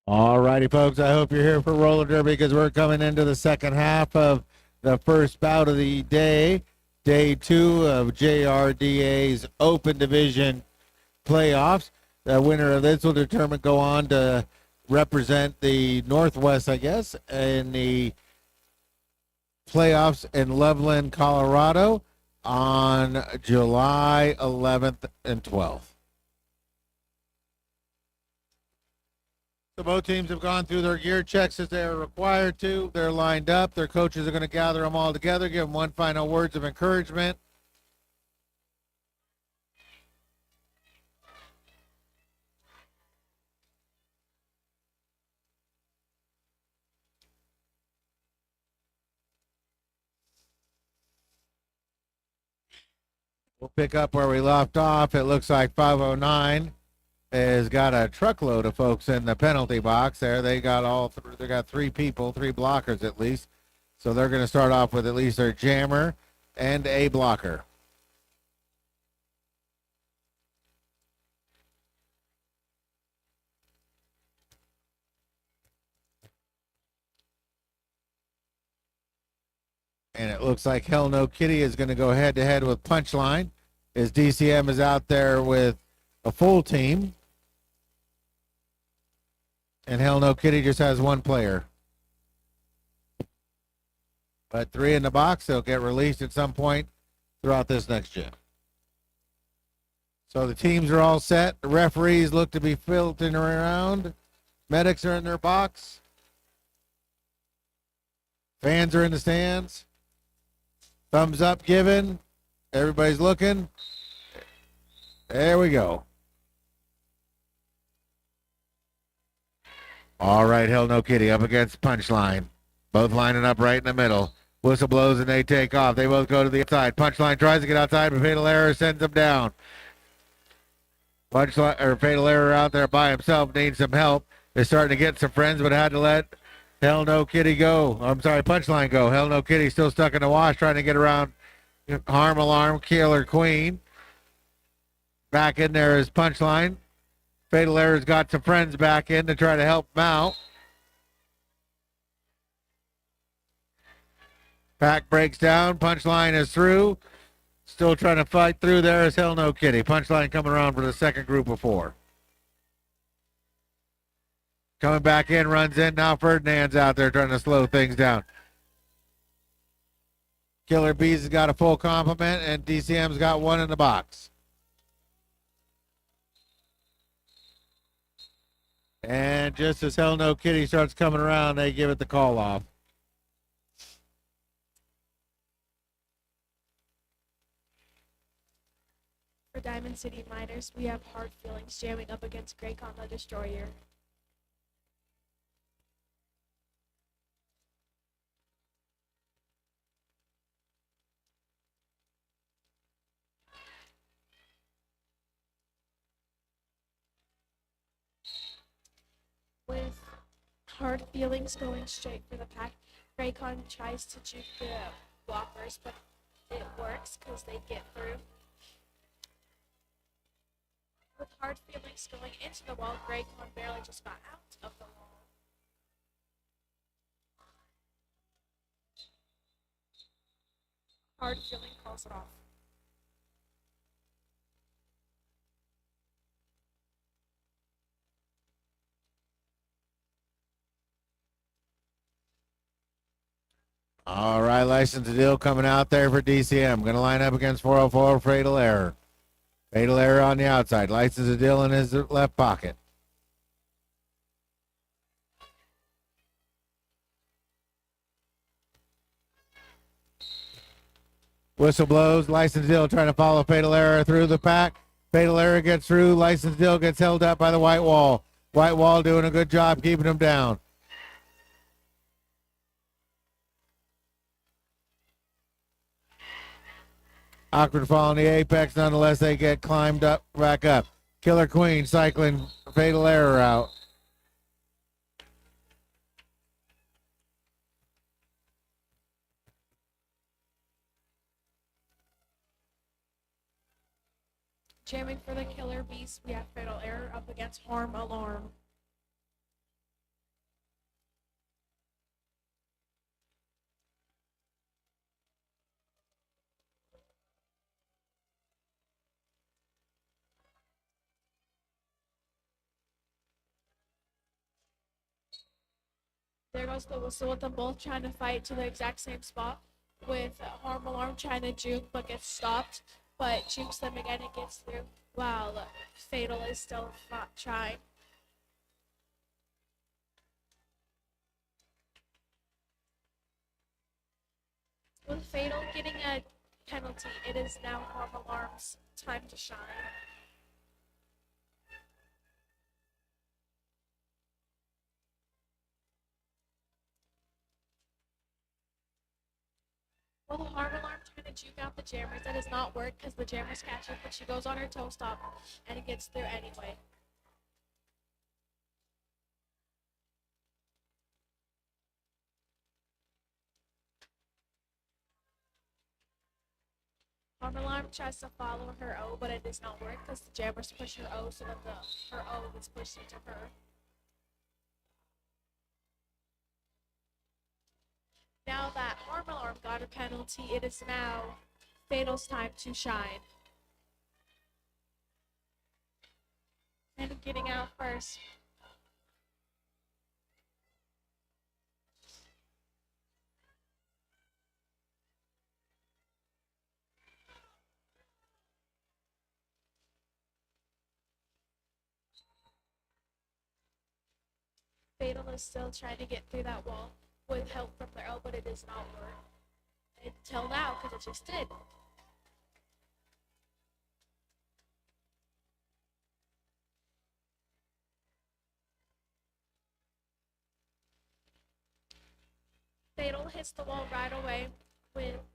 All righty, folks. I hope you're here for roller derby because we're coming into the second half of the first bout of the day, day 2 of JRDA's Open Division playoffs. The winner of this will go on to represent the Northwest, I guess, in the playoffs in Loveland, Colorado on July 11th and 12th. So both teams have gone through their gear checks as they are required to. They're lined up. Their coaches are going to gather them all together, give them one final words of encouragement. We'll pick up where we left off. It looks like 509 has got a truckload of folks in the penalty box there. They got they got 3 people, 3 blockers at least. So they're going to start off with at least their jammer and a blocker. And it looks like Hell No Kitty is going to go head to head with Punchline, as DCM is out there with a full team. And Hell No Kitty just has 1 player. But 3 in the box, they'll get released at some point throughout this next gen. So the teams are all set. The referees look to be filtering around. Medics are in their box. Fans are in the stands. Thumbs up given. Everybody's looking. There we go. All right, Hell No Kitty up against Punchline. Both lining up right in the middle. Whistle blows and they take off. They both go to the outside. Punchline tries to get outside, but Fatal Error sends them down. Fatal Error out there by himself needs some help. They're starting to get some friends, but had to let Hell No Kitty go. I'm sorry, Punchline go. Hell No Kitty still stuck in the wash trying to get around Harm Alarm, Killer Queen. Back in there is Punchline. Fatal Error's got some friends back in to try to help him out. Pack breaks down. Punchline is through. Still trying to fight through there is Hell No Kitty. Punchline coming around for the second group of 4. Coming back in, runs in. Now Ferdinand's out there trying to slow things down. Killer Bees has got a full complement, and DCM's got 1 in the box. And just as Hell No Kitty starts coming around, they give it the call off. For Diamond City Miners, we have Hard Feelings jamming up against Graycon the Destroyer. With Hard Feelings going straight for the pack, Graycon tries to juke the blockers, but it works because they get through. With Hard Feelings going into the wall, Graycon barely just got out of the wall. Hard Feeling calls it off. All right, License to Deal coming out there for DCM. Going to line up against 404 Fatal Error. Fatal Error on the outside. License to Deal in his left pocket. Whistle blows. License to Deal trying to follow Fatal Error through the pack. Fatal Error gets through. License to Deal gets held up by the White Wall. White Wall doing a good job keeping him down. Awkward fall on the apex. Nonetheless, they get climbed up, back up. Killer Queen cycling Fatal Error out. Jamming for the Killer Beast, we have Fatal Error up against Harm Alarm. there goes the whistle with them both trying to fight to the exact same spot. With Harm Alarm trying to juke but gets stopped, but jukes them again and gets through. While Fatal is still not trying. With Fatal getting a penalty, it is now Harm Alarm's time to shine. Well, Harm Alarm trying to juke out the jammers. That does not work because the jammers catch her, but she goes on her toe stop and it gets through anyway. Harm Alarm tries to follow her O, but it does not work because the jammers push her O so that her O is pushed into her. Now that Harm Alarm got a penalty, it is now Fatal's time to shine. And getting out first. Fatal is still trying to get through that wall with help from their O, but it does not work. Until now, because it just did. Fatal hits the wall right away.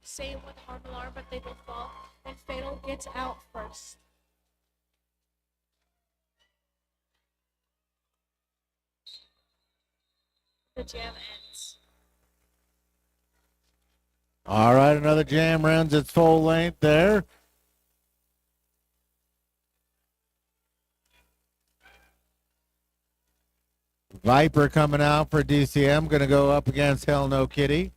Same with Harm Alarm, but they both fall. And Fatal gets out first. The jam ends. All right, another jam runs its full length there. Viper coming out for DCM, going to go up against Hell No Kitty.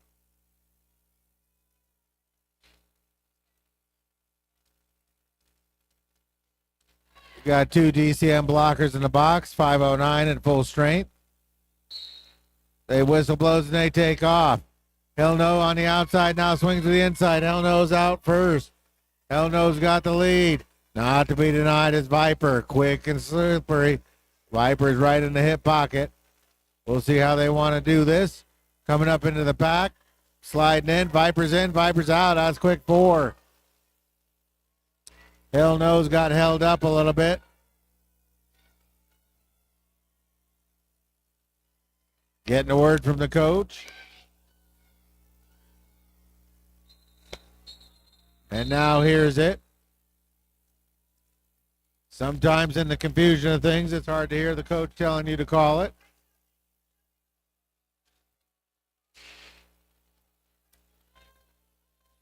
We got two DCM blockers in the box, 509 at full strength. They whistle blows and they take off. Hell No on the outside now swings to the inside. Hell No's out first. Hell No's got the lead. Not to be denied is Viper. Quick and slippery. Viper's right in the hip pocket. We'll see how they want to do this. Coming up into the pack. Sliding in. Viper's out. That's quick 4. Hell No's got held up a little bit. Getting a word from the coach. And now here's it. Sometimes in the confusion of things, it's hard to hear the coach telling you to call it.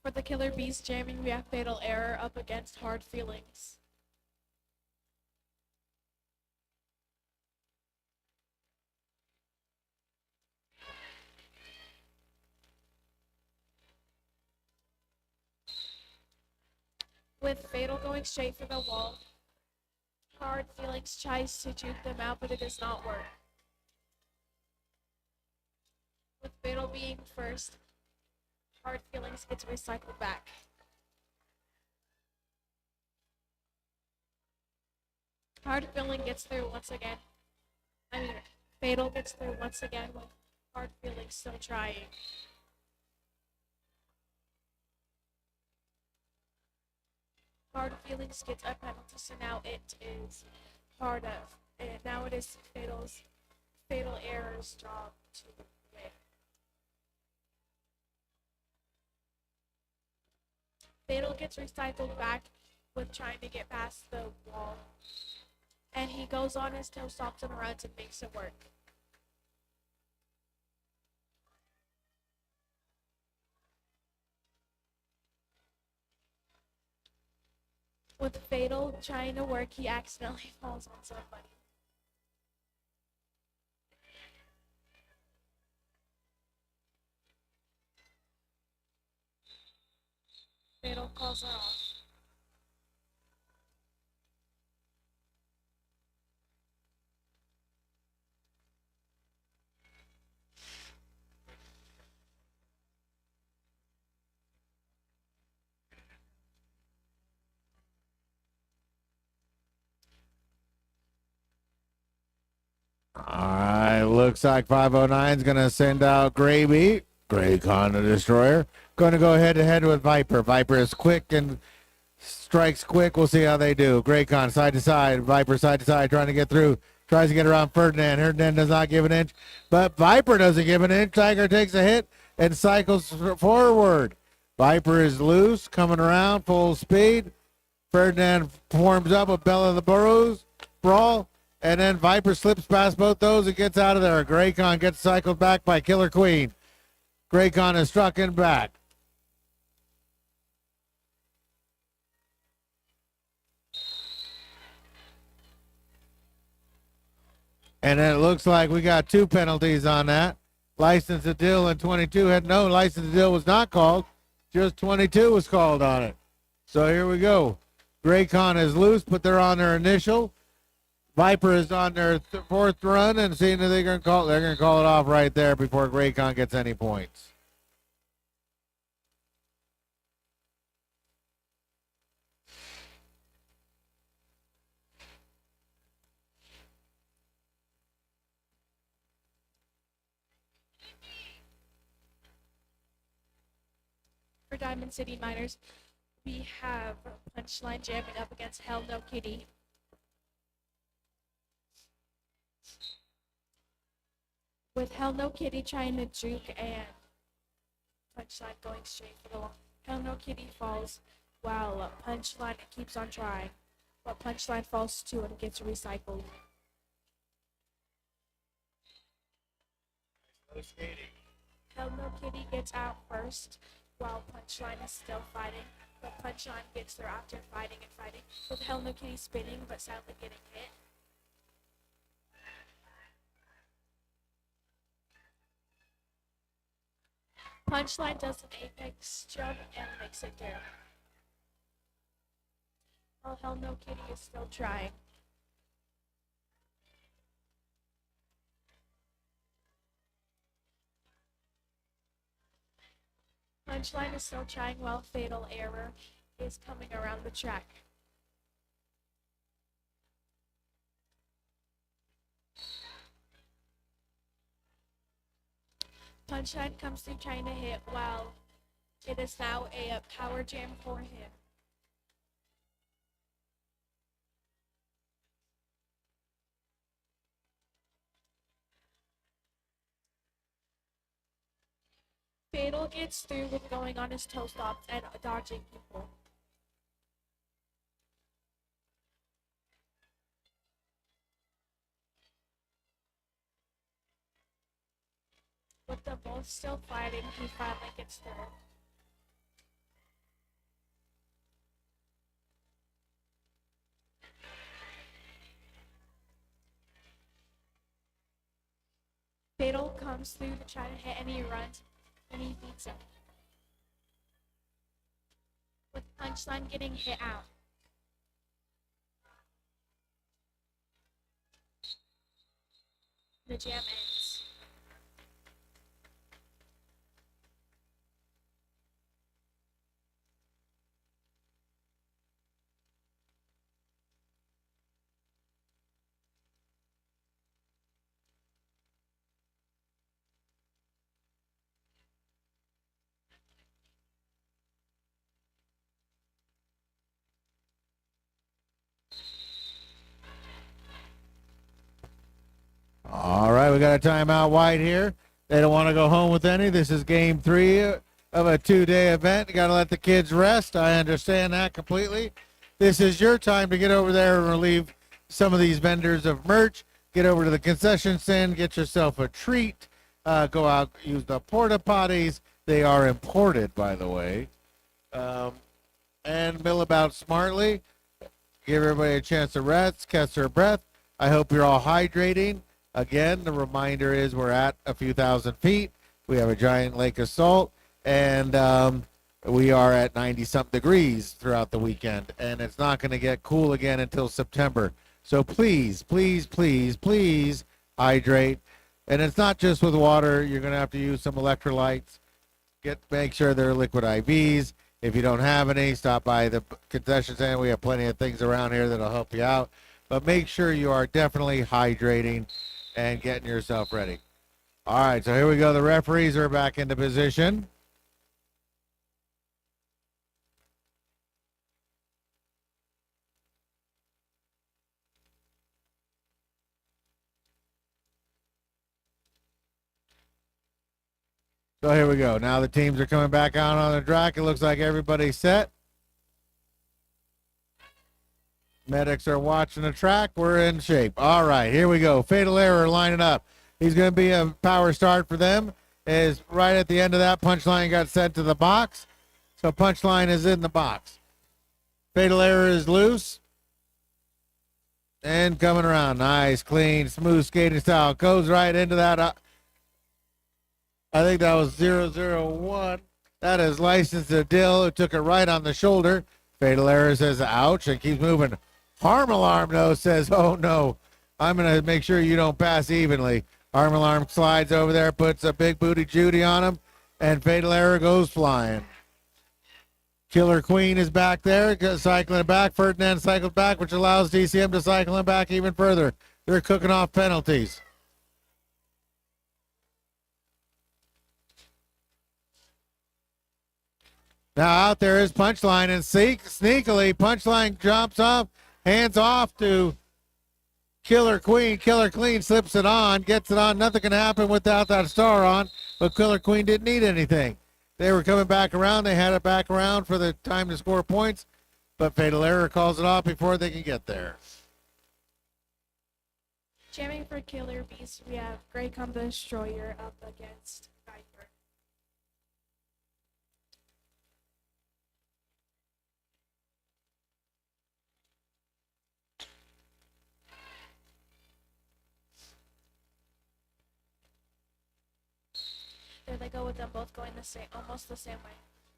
For the Killer Bees jamming, we have Fatal Error up against Hard Feelings. With Fatal going straight for the wall, Hard Feelings tries to juke them out, but it does not work. With Fatal being first, Hard Feelings gets recycled back. Hard Feeling gets through once again. Fatal gets through once again with Hard Feelings still trying. Hard Feelings gets a penalty, so now it is now it is Fatal Error's job to win. Fatal gets recycled back with trying to get past the wall. And he goes on his toe stops and runs and makes it work. With Fatal trying to work, he accidentally falls on somebody. Fatal calls it off. All right, looks like 509 is going to send out Gravy. Graycon the Destroyer. Going to go head to head with Viper. Viper is quick and strikes quick. We'll see how they do. Graycon side to side. Viper side to side trying to get through. Tries to get around Ferdinand. Ferdinand does not give an inch, but Viper doesn't give an inch. Tiger takes a hit and cycles forward. Viper is loose, coming around full speed. Ferdinand forms up with Bella the Burrows brawl, and then Viper slips past both those and gets out of there. Graycon gets cycled back by Killer Queen. Graycon is struck in back. And then it looks like we got 2 penalties on that. License to deal and 22 had no license to deal was not called. Just 22 was called on it. So here we go. Graycon is loose, but they're on their initial. Viper is on their 4th run and seeing that they're going to call it off right there before Graycon gets any points. For Diamond City Miners, we have Punchline jamming up against Hell No Kitty. With Hell No Kitty trying to juke and Punchline going straight for the wall. Hell No Kitty falls while Punchline keeps on trying, but Punchline falls too and gets recycled. Hell No Kitty gets out first while Punchline is still fighting, but Punchline gets there after fighting and fighting, with Hell No Kitty spinning but sadly getting hit. Punchline does an apex jump and makes it through. While Hell No Kitty is still trying. Punchline is still trying while Fatal Error is coming around the track. Punchline comes through trying to hit while it is now a power jam for him. Fatal gets through with going on his toe stops and dodging people. With them both still fighting, he finally gets through. Fatal comes through to try to hit and he runs and he beats him. With Punchline getting hit out. The jam ends. All right, we got a timeout wide here. They don't want to go home with any. This is game 3 of a 2-day event. You got to let the kids rest. I understand that completely. This is your time to get over there and relieve some of these vendors of merch. Get over to the concession stand, get yourself a treat. Go out, use the porta potties. They are imported, by the way. And mill about smartly. Give everybody a chance to rest, catch their breath. I hope you're all hydrating. Again, the reminder is we're at a few thousand feet. We have a giant lake of salt, and we are at 90-something degrees throughout the weekend, and it's not going to get cool again until September. So please, please, please, please hydrate. And it's not just with water. You're going to have to use some electrolytes. Make sure they're liquid IVs. If you don't have any, stop by the concession stand. We have plenty of things around here that'll help you out. But make sure you are definitely hydrating. and getting yourself ready. All right, so here we go. The referees are back into position. So here we go. Now the teams are coming back out on the track. It looks like everybody's set. Medics are watching the track. We're in shape. All right, here we go. Fatal Error lining up. He's going to be a power start for them. Is right at the end of that, Punchline got sent to the box. So Punchline is in the box. Fatal Error is loose. And coming around. Nice, clean, smooth skating style. Goes right into that. I think that was 001. That is Licensed to Dill, who took it right on the shoulder. Fatal Error says, ouch, and keeps moving. Harm Alarm, though, says, oh, no. I'm going to make sure you don't pass evenly. Harm Alarm slides over there, puts a big booty Judy on him, and Fatal Error goes flying. Killer Queen is back there, cycling it back. Ferdinand cycles back, which allows DCM to cycle him back even further. They're cooking off penalties. Now out there is Punchline, and sneakily Punchline jumps off, hands off to Killer Queen. Killer Queen slips it on, gets it on. Nothing can happen without that star on, but Killer Queen didn't need anything. They were coming back around. They had it back around for the time to score points, but Fatal Error calls it off before they can get there. Jamming for Killer Bees, we have Grey Combo Destroyer up against Viper. There they go with them both going almost the same way,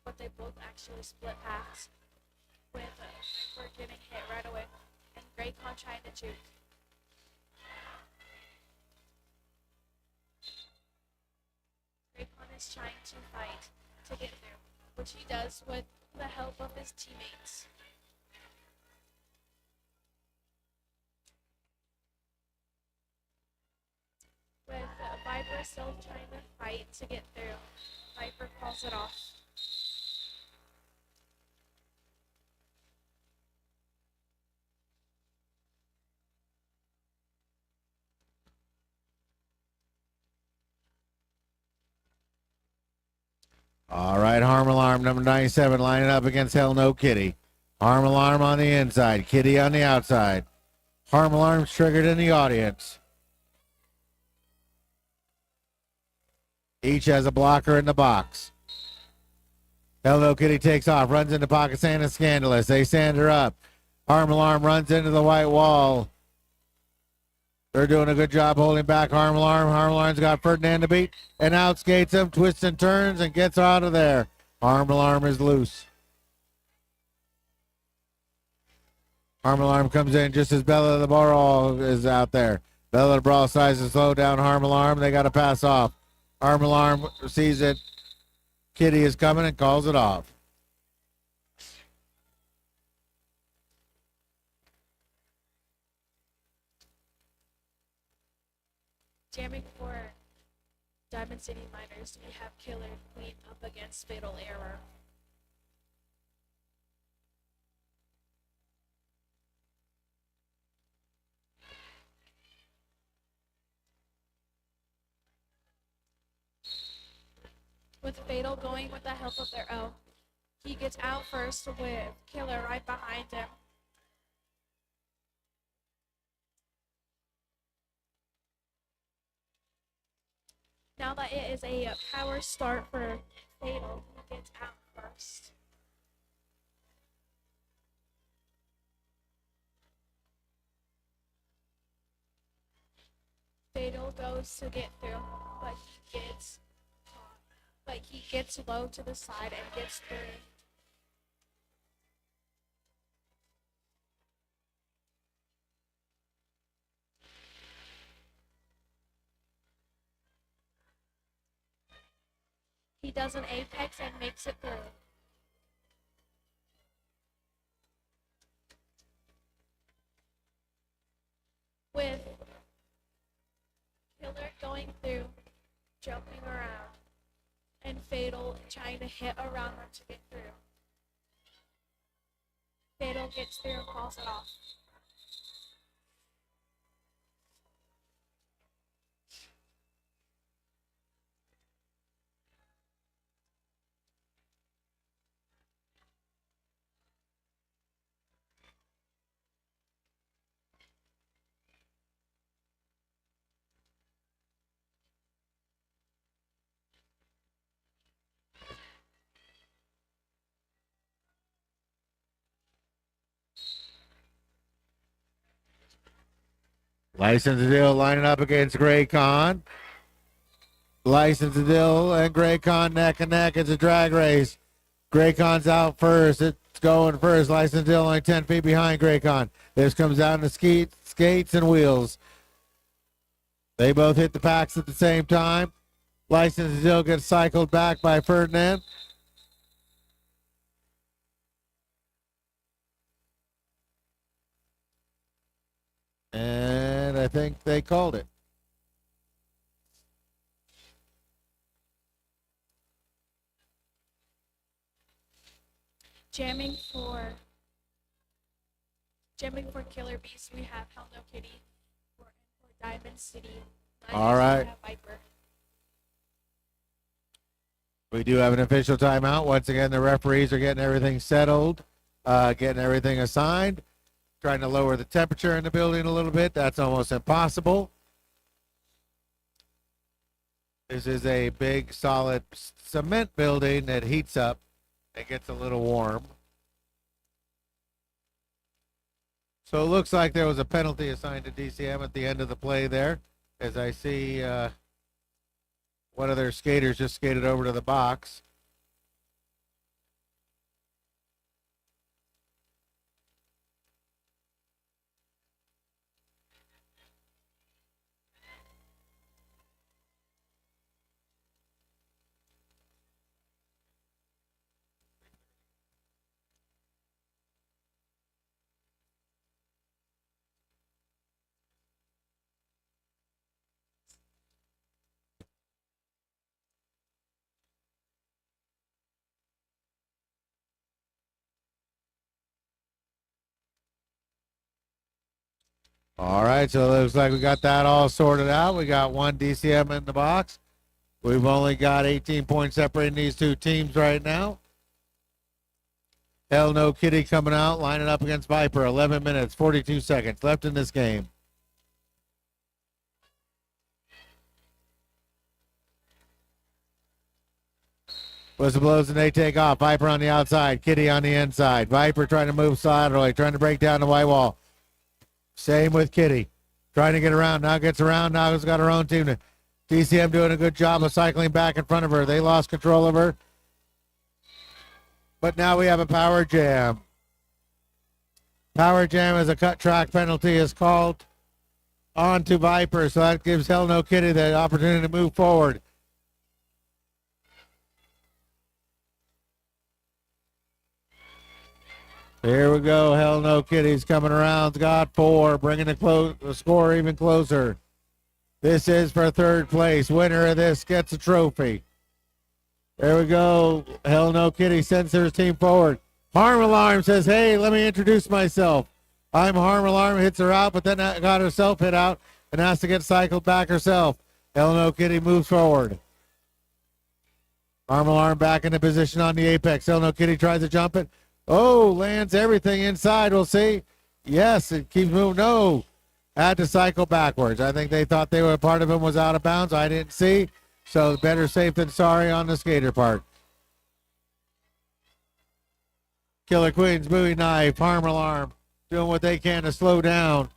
but they both actually split paths, with Viper getting hit right away, and Greycon trying to juke. Greycon is trying to fight to get through, which he does with the help of his teammates. With Viper still trying to fight to get through, Viper calls it off. All right, Harm Alarm, number 97, lining up against Hell No Kitty. Harm Alarm on the inside, Kitty on the outside. Harm Alarm's triggered in the audience. Each has a blocker in the box. Hell No Kitty takes off, runs into Pocket Santa Scandalous. They sand her up. Harm Alarm runs into the white wall. They're doing a good job holding back Harm Alarm. Harm Alarm's got Ferdinand to beat and outskates him, twists and turns, and gets out of there. Harm Alarm is loose. Harm Alarm comes in just as Bella the Brawl is out there. Bella the Brawl tries to slow down Harm Alarm. They got to pass off. Harm Alarm sees it. Kitty is coming and calls it off. Jamming for Diamond City Miners, we have Killer Queen up against Fatal Error. With Fatal going with the help of their O. He gets out first with Killer right behind him. Now that it is a power start for Fatal, he gets out first. Fatal goes to get through, but he gets low to the side and gets through. He does an apex and makes it through. With jumping around, and Fatal trying to hit around them to get through. Fatal gets through and calls it off. License to Deal lining up against Gray Con. License to Deal and Gray Con neck and neck. It's a drag race. Gray Con's out first. It's going first. License to Deal only 10 feet behind Gray Con. This comes down to skates and wheels. They both hit the packs at the same time. License to Deal gets cycled back by Ferdinand. And I think they called it. Jamming for Killer Bees, we have Hell No Kitty. For Diamond City, All right. we have Viper. We do have an official timeout. Once again, the referees are getting everything settled, getting everything assigned, trying to lower the temperature in the building a little bit. That's almost impossible. This is a big, solid cement building that heats up and gets a little warm. So it looks like there was a penalty assigned to DCM at the end of the play there, as I see one of their skaters just skated over to the box. All right, so it looks like we got that all sorted out. We got one DCM in the box. We've only got 18 points separating these two teams right now. Hell No Kitty coming out, lining up against Viper. 11 minutes, 42 seconds left in this game. Whistle blows and they take off. Viper on the outside, Kitty on the inside. Viper trying to move laterally, trying to break down the white wall. Same with Kitty. Trying to get around. Now gets around. Now has got her own team. DCM doing a good job of cycling back in front of her. They lost control of her. But now we have a power jam. Power jam as a cut track penalty is called on to Viper. So that gives Hell No Kitty the opportunity to move forward. Here we go. Hell No Kitty's coming around. Got 4, bringing the score even closer. This is for third place. Winner of this gets a trophy. There we go. Hell No Kitty sends her team forward. Harm Alarm says, hey, let me introduce myself. I'm Harm Alarm. Hits her out, but then got herself hit out and has to get cycled back herself. Hell No Kitty moves forward. Harm Alarm back into position on the apex. Hell No Kitty tries to jump it. Oh, lands everything inside. We'll see. Yes, it keeps moving. No, had to cycle backwards. I think they thought they were part of him was out of bounds. I didn't see. So better safe than sorry on the skater part. Killer Queen's Bowie Knife, Harm Alarm, doing what they can to slow down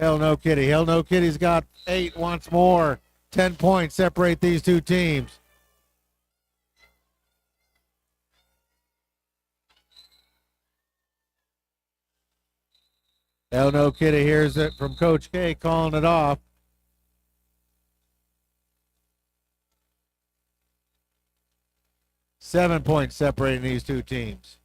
Hell No Kitty. Hell No Kitty's got 8 once more. 10 points separate these two teams. Hell No Kitty hears it from Coach K calling it off. Seven points separating these two teams.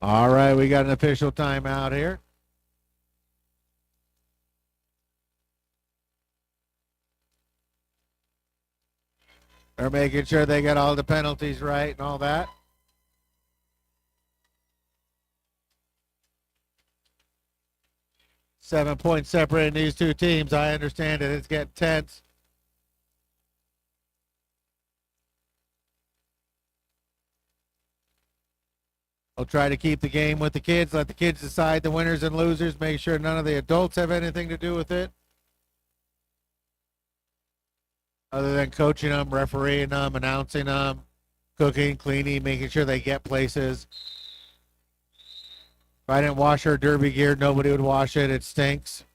All right, we got an official timeout here. They're making sure they got all the penalties right and all that. Seven points separating these two teams. I understand it. It's getting tense. I'll try to keep the game with the kids. Let the kids decide the winners and losers. Make sure none of the adults have anything to do with it. Other than coaching them, refereeing them, announcing them, cooking, cleaning, making sure they get places. If I didn't wash her derby gear, nobody would wash it. It stinks.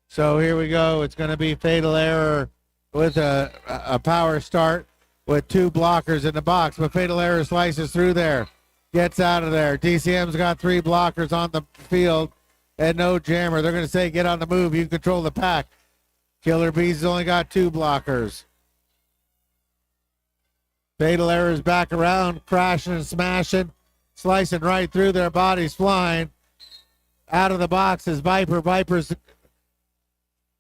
So here we go. It's going to be fatal error with a power start with two blockers in the box. But fatal error slices through there, gets out of there. DCM's got three blockers on the field and no jammer. They're going to say, get on the move. You control the pack. Killer Bees has only got two blockers. Fatal error is back around, crashing and smashing, slicing right through their bodies, flying. Out of the box is Viper. Viper's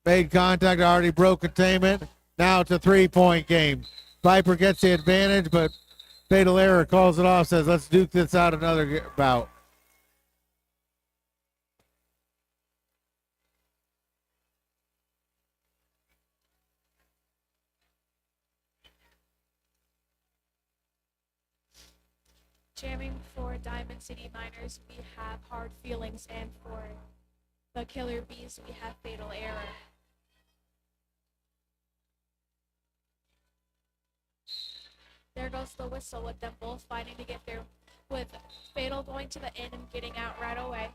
made contact, already broke containment. Now it's a three-point game. Viper gets the advantage, but fatal error calls it off, says, let's duke this out another bout. Jamming for Diamond City Miners, we have Hard Feelings, and for the Killer Bees, we have Fatal Error. There goes the whistle with them both fighting to get there, with Fatal going to the end and getting out right away.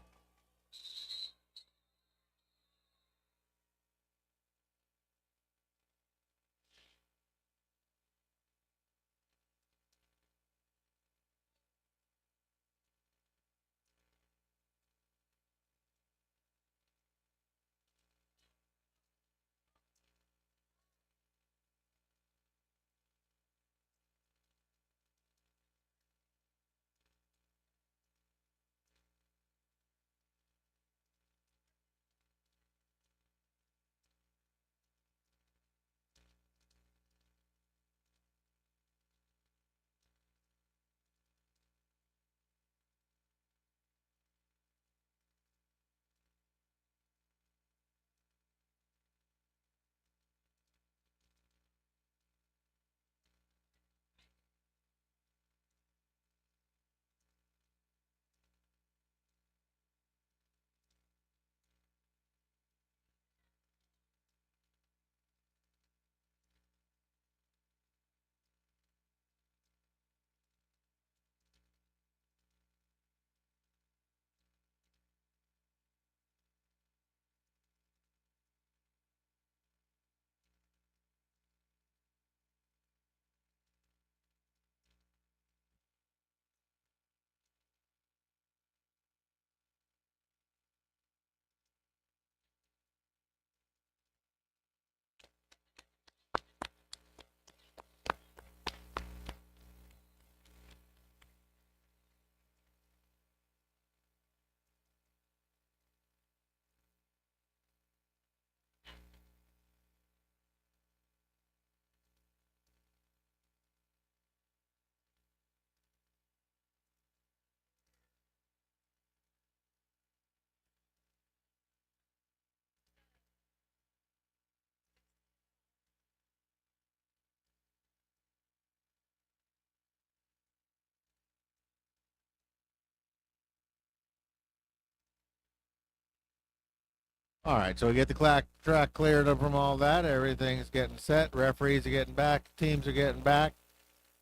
All right, so we get the track cleared up from all that. Everything's getting set. Referees are getting back. Teams are getting back.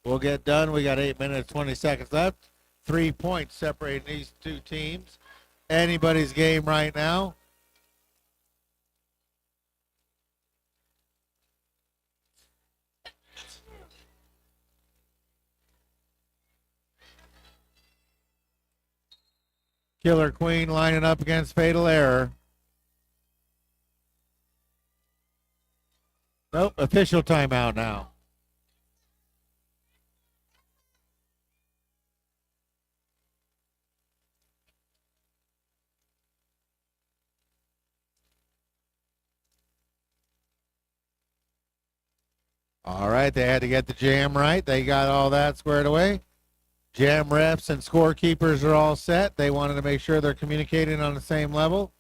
We'll get done. We got 8 minutes, 20 seconds left. 3 points separating these two teams. Anybody's game right now. Killer Queen lining up against Fatal Error. Nope, official timeout now. All right, they had to get the jam right. They got all that squared away. Jam refs and scorekeepers are all set. They wanted to make sure they're communicating on the same level.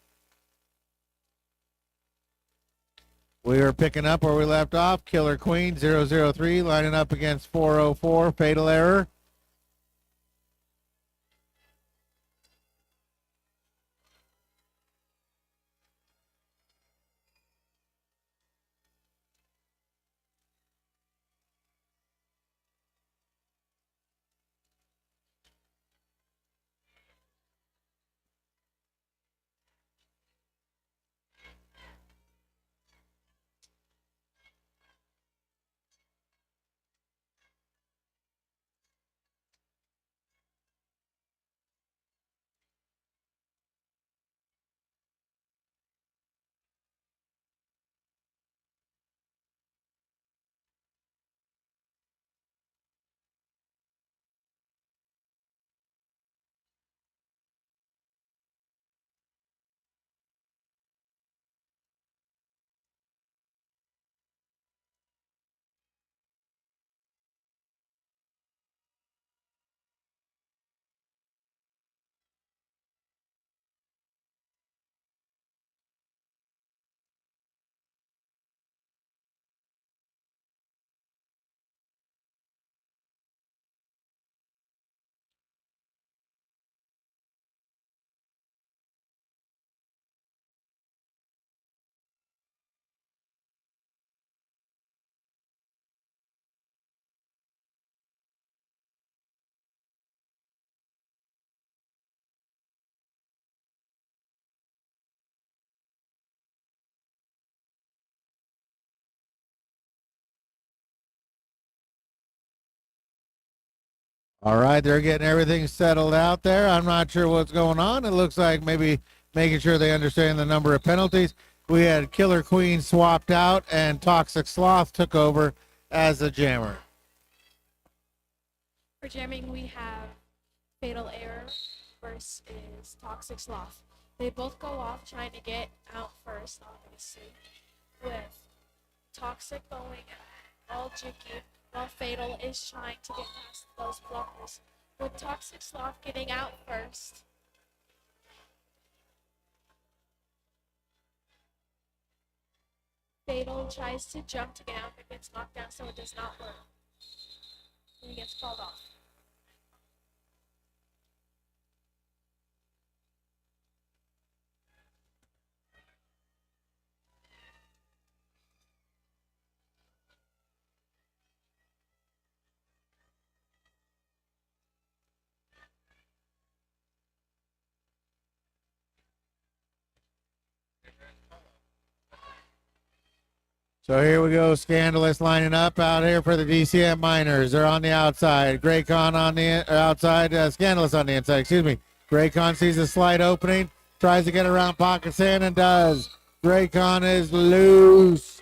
We are picking up where we left off. Killer Queen 003 lining up against 404. Fatal Error. All right, they're getting everything settled out there. I'm not sure what's going on. It looks like maybe making sure they understand the number of penalties. We had Killer Queen swapped out, and Toxic Sloth took over as the jammer. For jamming, we have Fatal Error versus Toxic Sloth. They both go off trying to get out first, obviously, with Toxic going all jiggy, while Fatal is trying to get past those blockers. With Toxic Sloth getting out first, Fatal tries to jump to get out but gets knocked down, so it does not work. And he gets called off. So here we go, Scandalous lining up out here for the DCM Miners. They're on the outside. Graycon on the outside, Scandalous on the inside, excuse me. Graycon sees a slight opening, tries to get around Pocket Sand and does. Graycon is loose.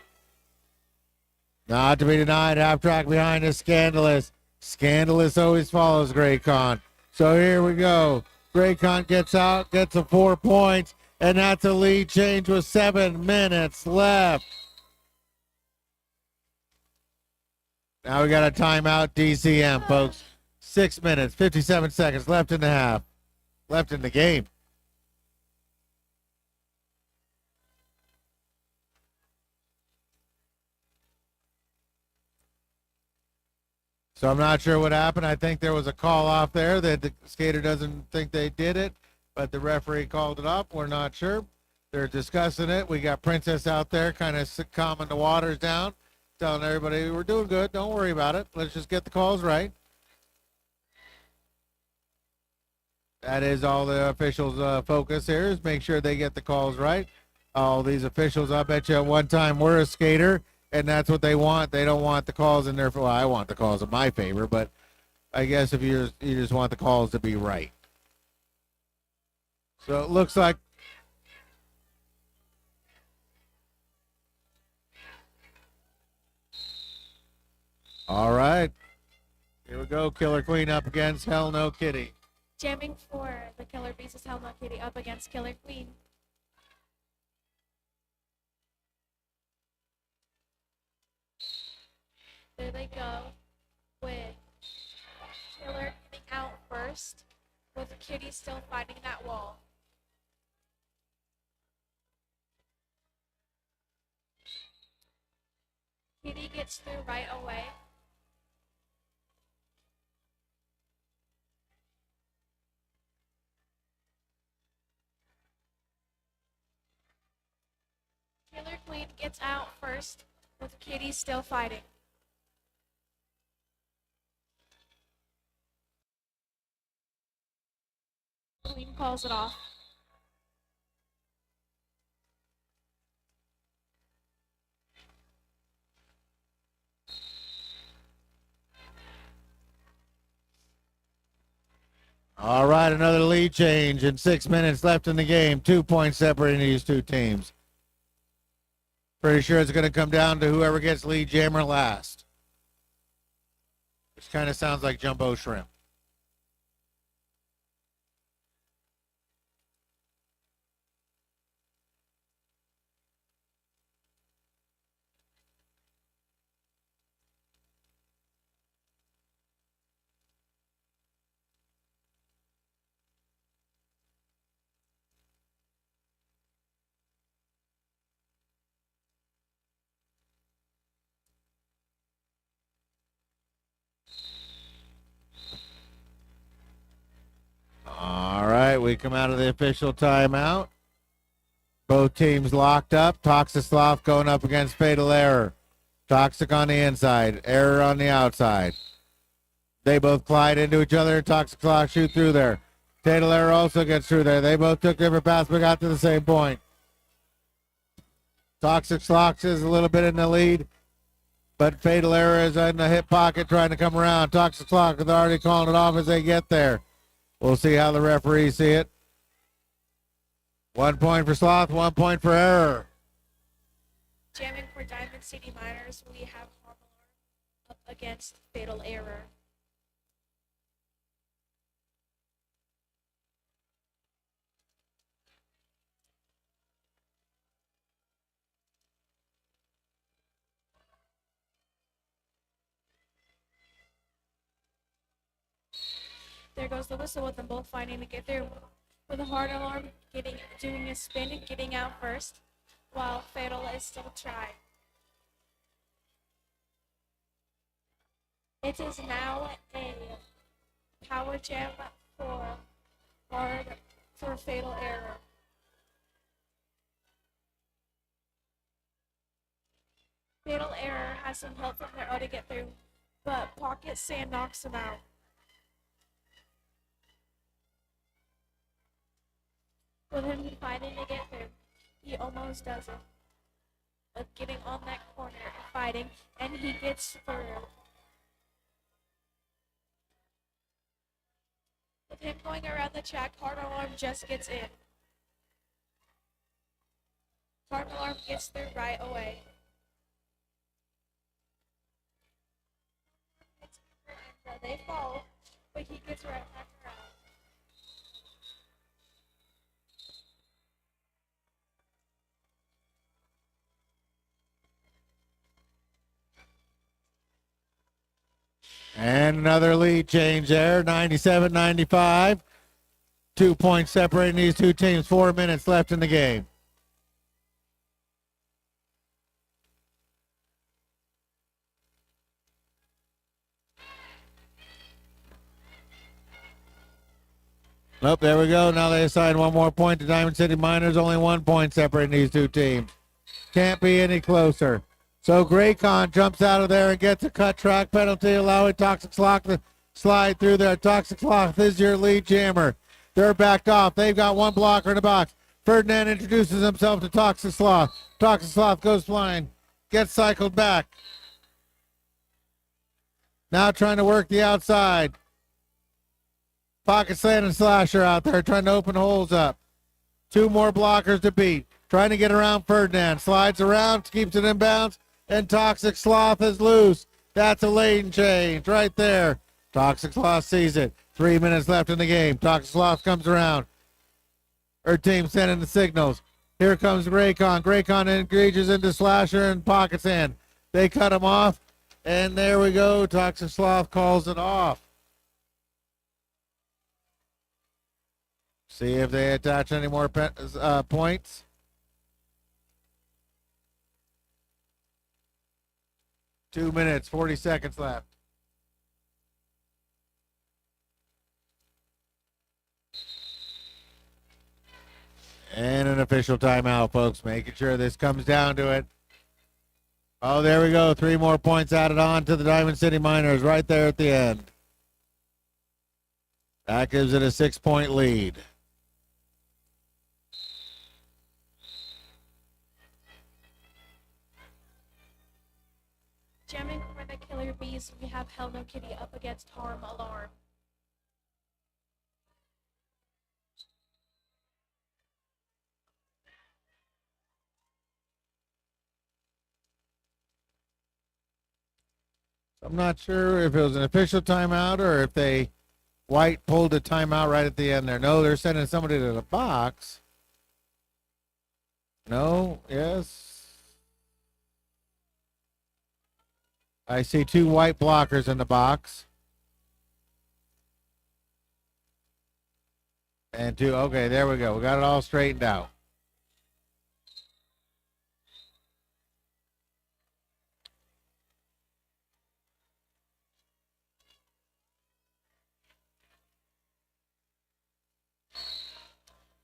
Not to be denied, half track behind is Scandalous. Scandalous always follows Graycon. So here we go. Graycon gets out, gets a 4 points, and that's a lead change with 7 minutes left. Now we got a timeout, DCM, folks. 6 minutes, 57 seconds left in the half. Left in the game. So I'm not sure what happened. I think there was a call off there that the skater doesn't think they did it, but the referee called it up. We're not sure. They're discussing it. We got Princess out there kind of calming the waters down, telling everybody we're doing good. Don't worry about it. Let's just get the calls right. That is all the officials' focus here, is make sure they get the calls right. All these officials, I bet you at one time were a skater, and that's what they want. They don't want the calls in their, well, I want the calls in my favor, but I guess if you just want the calls to be right. So it looks like All right. Here we go. Killer Queen up against Hell No Kitty. Jamming for the Killer Bees is Hell No Kitty up against Killer Queen. There they go with Killer getting out first, with Kitty still fighting that wall. Kitty gets through right away. Killer Queen gets out first, with Kitty still fighting. Queen calls it off. All right, another lead change and 6 minutes left in the game. 2 points separating these two teams. Pretty sure it's going to come down to whoever gets lead jammer last. Which kind of sounds like Jumbo Shrimp. All right, we come out of the official timeout. Both teams locked up. Toxic Sloth going up against Fatal Error. Toxic on the inside, Error on the outside. They both collide into each other. Toxic Sloth shoot through there. Fatal Error also gets through there. They both took different paths but got to the same point. Toxic Sloth is a little bit in the lead, but Fatal Error is in the hip pocket trying to come around. Toxic Sloth is already calling it off as they get there. We'll see how the referees see it. 1 point for Sloth, 1 point for Error. Jamming for Diamond City Miners, we have Harmlar up against Fatal Error. There goes the whistle with them both fighting to get there. With a hard alarm doing a spin and getting out first, while Fatal is still trying. It is now a power jam for Fatal Error. Fatal Error has some help from their O to get through, but Pocket Sand knocks him out. With him fighting to get through, he almost does it. But getting on that corner and fighting, and he gets through. With him going around the track, Hard Alarm just gets in. Hard Alarm gets through right away. They fall, but he gets right back around. And another lead change there, 97-95. 2 points separating these two teams. 4 minutes left in the game. Nope, there we go. Now they assign 1 more point to Diamond City Miners. Only 1 point separating these two teams. Can't be any closer. So Graycon jumps out of there and gets a cut track penalty, allowing Toxic Sloth to slide through there. Toxic Sloth is your lead jammer. They're backed off. They've got 1 blocker in the box. Ferdinand introduces himself to Toxic Sloth. Toxic Sloth goes flying, gets cycled back. Now trying to work the outside. Pocket Sand and Slasher out there trying to open holes up. 2 more blockers to beat. Trying to get around Ferdinand. Slides around, keeps it in bounds, and Toxic Sloth is loose. That's a lane change right there. Toxic Sloth sees it. 3 minutes left in the game. Toxic Sloth comes around. Her team sending the signals. Here comes Graycon. Graycon engages into Slasher and pockets in. They cut him off. And there we go. Toxic Sloth calls it off. See if they attach any more points. Two minutes, 40 seconds left. And an official timeout, folks. Making sure this comes down to it. Oh, there we go. 3 more points added on to the Diamond City Miners right there at the end. That gives it a 6-point lead. Jamming for the Killer Bees, we have Hell No Kitty up against Harm Alarm. I'm not sure if it was an official timeout or if White pulled a timeout right at the end there. No, they're sending somebody to the box. No, yes. I see 2 white blockers in the box. And 2, okay, there we go. We got it all straightened out.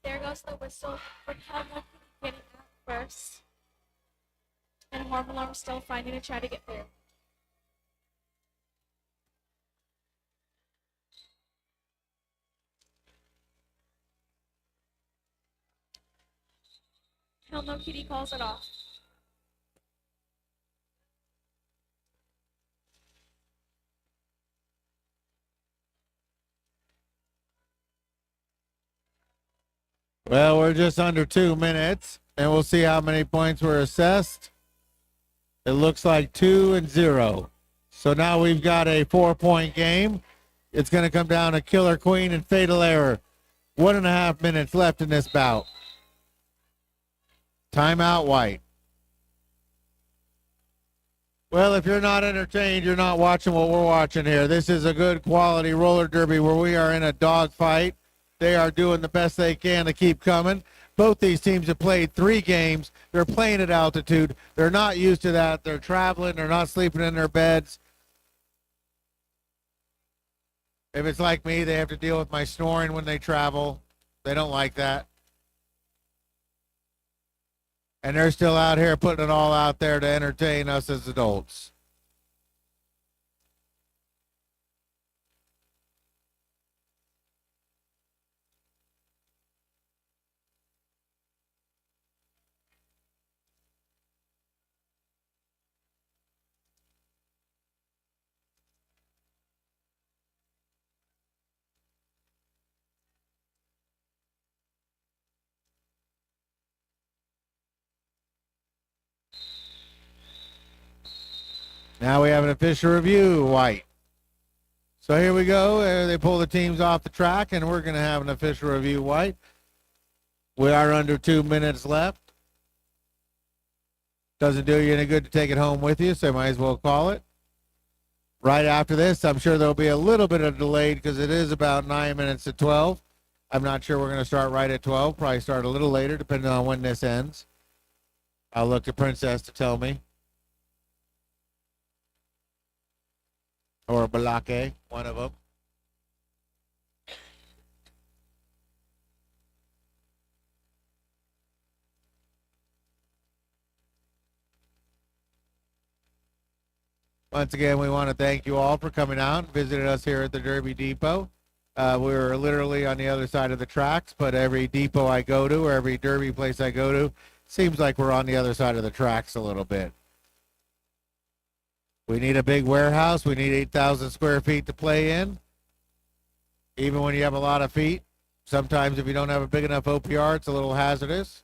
There goes the whistle for Hell No Kitty getting out first. And Harm Alarm still finding to try to get through. Hell No Kitty calls it off. Well, we're just under 2 minutes, and we'll see how many points were assessed. It looks like 2 and 0. So now we've got a 4-point game. It's going to come down to Killer Queen and Fatal Error. 1.5 minutes left in this bout. Timeout, White. Well, if you're not entertained, you're not watching what we're watching here. This is a good quality roller derby where we are in a dogfight. They are doing the best they can to keep coming. Both these teams have played 3 games. They're playing at altitude. They're not used to that. They're traveling. They're not sleeping in their beds. If it's like me, they have to deal with my snoring when they travel. They don't like that. And they're still out here putting it all out there to entertain us as adults. Now we have an official review, White. So here we go. They pull the teams off the track, and we're going to have an official review, White. We are under 2 minutes left. Doesn't do you any good to take it home with you, so you might as well call it. Right after this, I'm sure there'll be a little bit of delay because it is about 9 minutes to 12. I'm not sure we're going to start right at 12. Probably start a little later, depending on when this ends. I'll look to Princess to tell me. Or Balake, one of them. Once again, we want to thank you all for coming out and visiting us here at the Derby Depot. We're literally on the other side of the tracks, but every depot I go to or every Derby place I go to, seems like we're on the other side of the tracks a little bit. We need a big warehouse. We need 8,000 square feet to play in. Even when you have a lot of feet, sometimes if you don't have a big enough OPR, it's a little hazardous.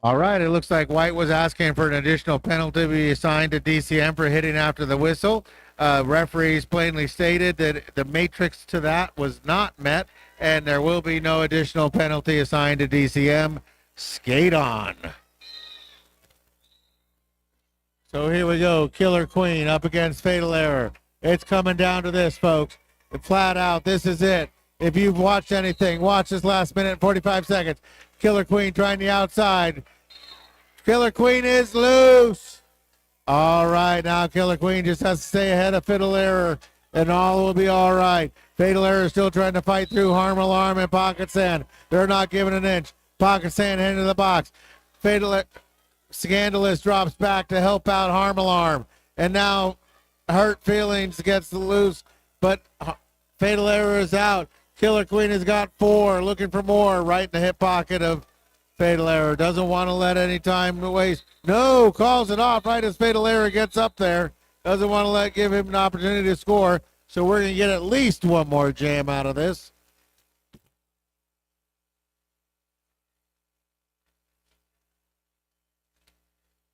All right, it looks like White was asking for an additional penalty to be assigned to DCM for hitting after the whistle. Referees plainly stated that the matrix to that was not met, and there will be no additional penalty assigned to DCM. Skate on. So here we go. Killer Queen up against Fatal Error. It's coming down to this, folks. Flat out, this is it. If you've watched anything, watch this last minute and 45 seconds. Killer Queen trying the outside. Killer Queen is loose. All right, now Killer Queen just has to stay ahead of Fatal Error, and all will be all right. Fatal Error is still trying to fight through Harm Alarm and Pocket Sand. They're not giving an inch. Pocket Sand into the box. Scandalous drops back to help out Harm Alarm. And now Hurt Feelings gets loose, but Fatal Error is out. Killer Queen has got 4, looking for more right in the hip pocket of Fatal Error. Doesn't want to let any time waste. No, calls it off right as Fatal Error gets up there. Doesn't want to give him an opportunity to score. So we're going to get at least one more jam out of this.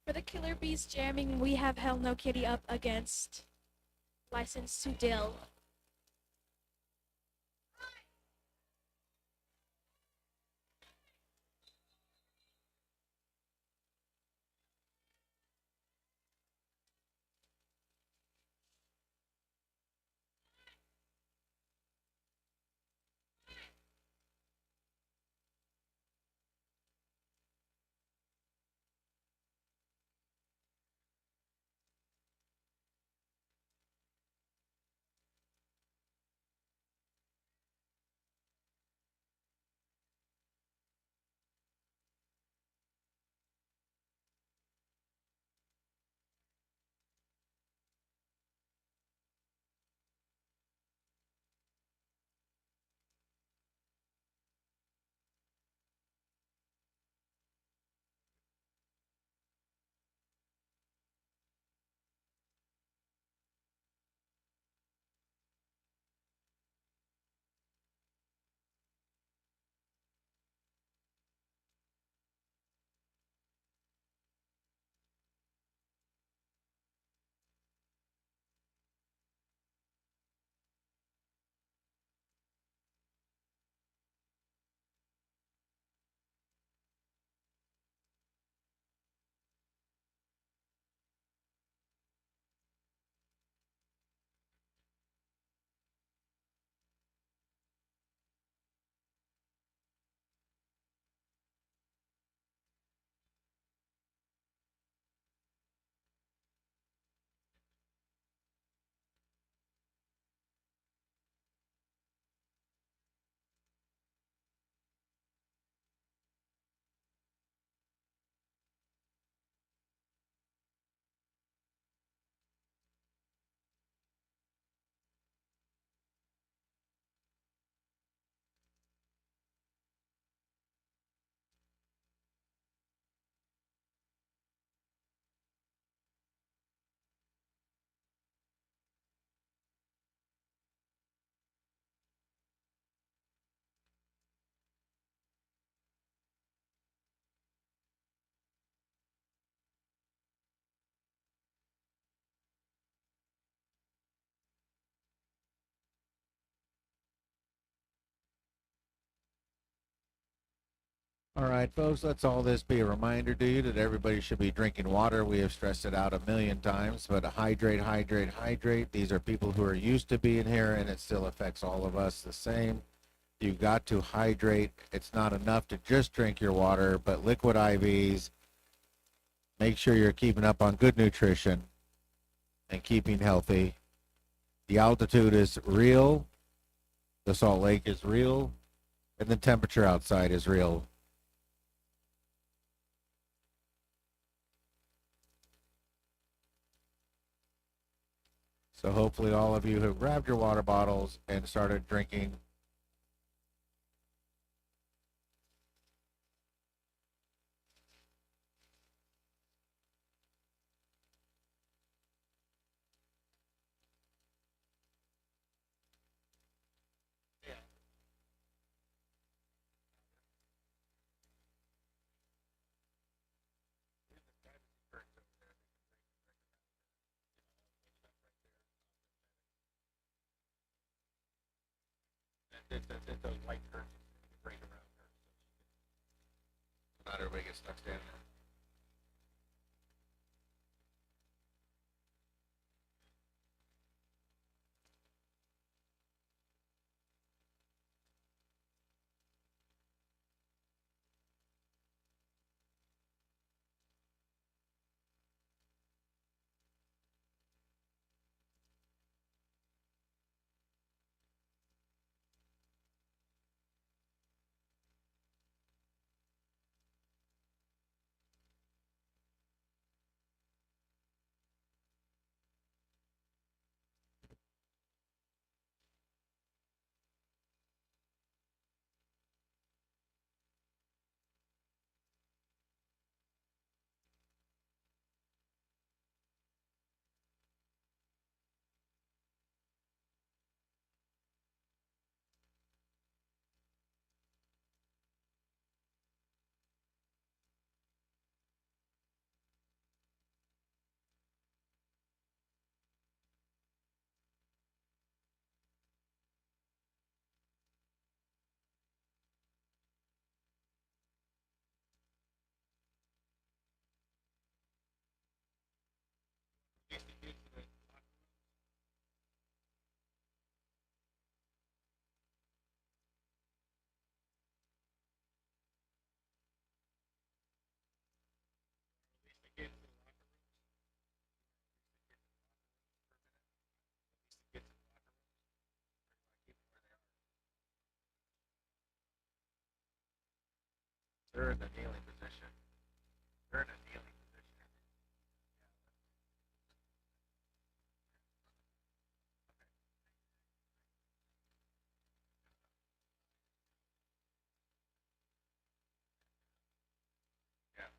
For the Killer Bees jamming, we have Hell No Kitty up against License to Dill. All right, folks, let's all this be a reminder to you that everybody should be drinking water. We have stressed it out a million times, but hydrate, hydrate, hydrate. These are people who are used to being here, and it still affects all of us the same. You've got to hydrate. It's not enough to just drink your water, but liquid IVs. Make sure you're keeping up on good nutrition and keeping healthy. The altitude is real. The Salt Lake is real. And the temperature outside is real. So hopefully all of you have grabbed your water bottles and started drinking. It's those white curtains. You can break around her. So not everybody gets stuck standing there. They're in the kneeling position. They're in a kneeling position. Yeah.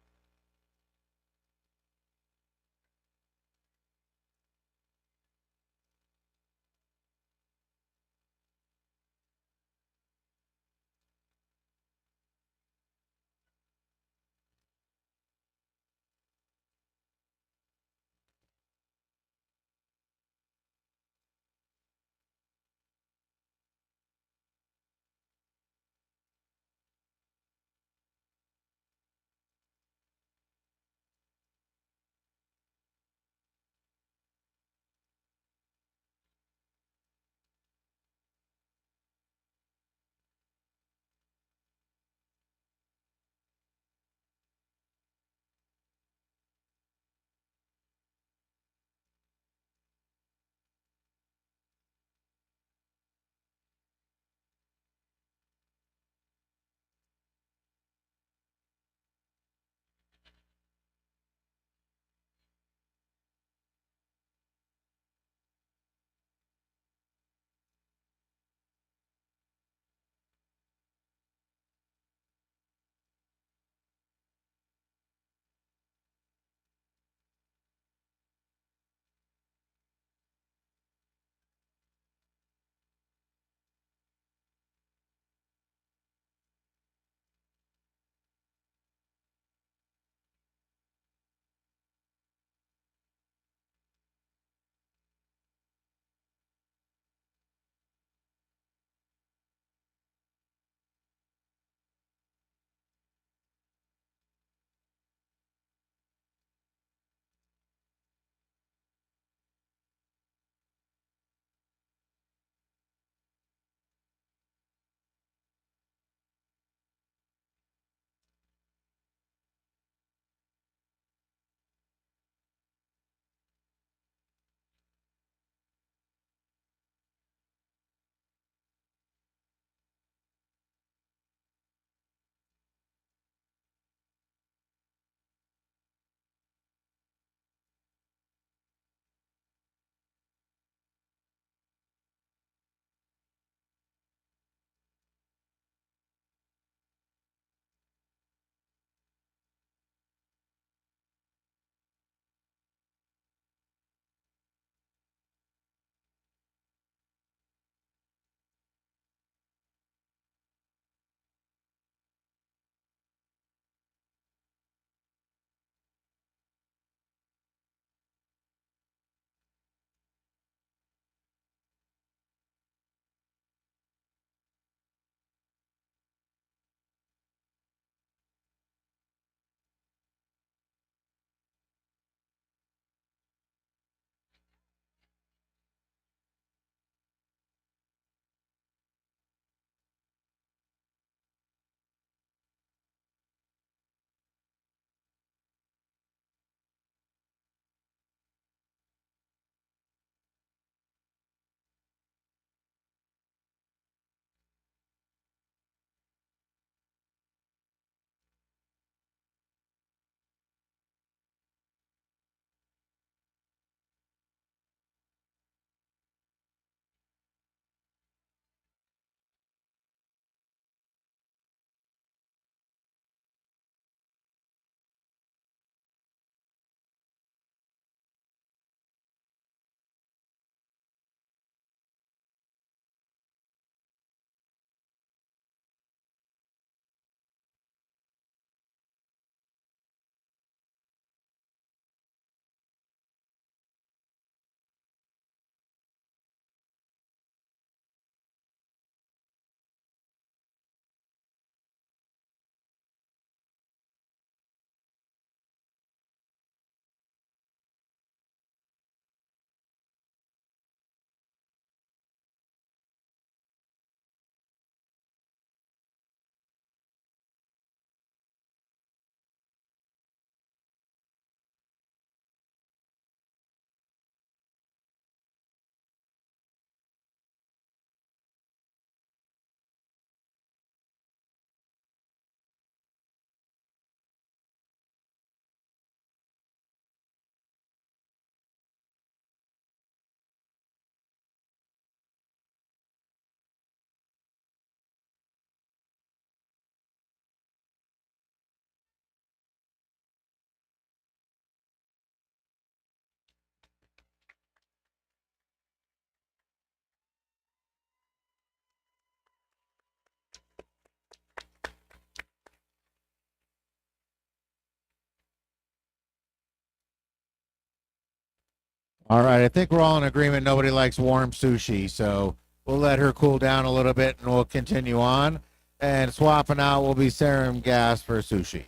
All right, I think we're all in agreement. Nobody likes warm sushi, so we'll let her cool down a little bit and we'll continue on. And swapping out will be serum gas for sushi.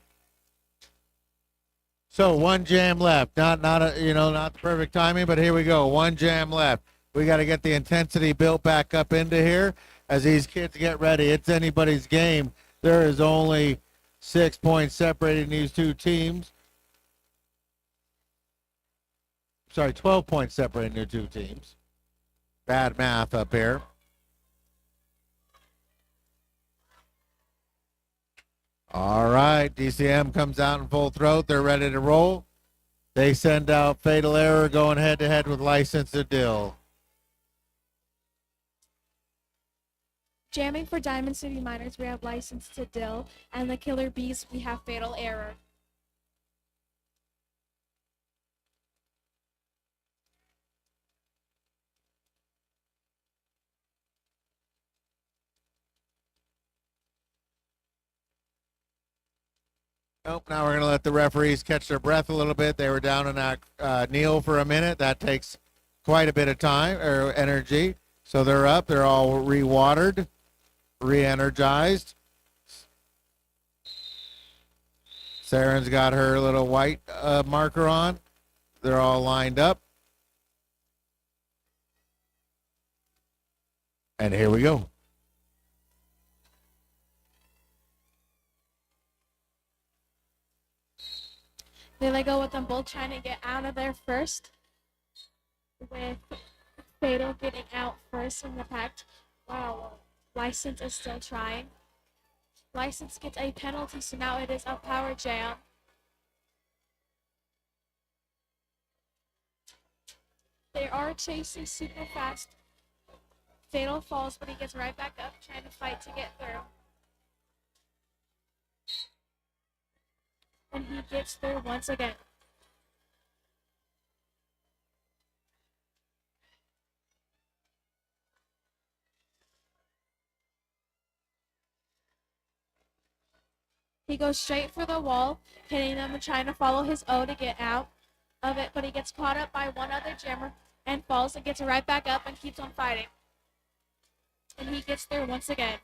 So one jam left. Not the perfect timing, but here we go. One jam left. We got to get the intensity built back up into here as these kids get ready. It's anybody's game. There is only 6 points separating these two teams. Sorry, 12 points separating their two teams. Bad math up here. All right, DCM comes out in full throat. They're ready to roll. They send out Fatal Error going head-to-head with License to Dill. Jamming for Diamond City Miners, we have License to Dill, and the Killer Bees, we have Fatal Error. Nope, now we're going to let the referees catch their breath a little bit. They were down in that kneel for a minute. That takes quite a bit of time or energy. So they're up. They're all re-watered, re-energized. Saren's got her little white marker on. They're all lined up. And here we go. There they go with them both trying to get out of there first, with Fatal getting out first in the pack. Wow, License is still trying. License gets a penalty, so now it is a power jam. They are chasing super fast. Fatal falls, but he gets right back up, trying to fight to get through. And he gets through once again. He goes straight for the wall, hitting them and trying to follow his O to get out of it, but he gets caught up by one other jammer and falls and gets right back up and keeps on fighting. And he gets through once again.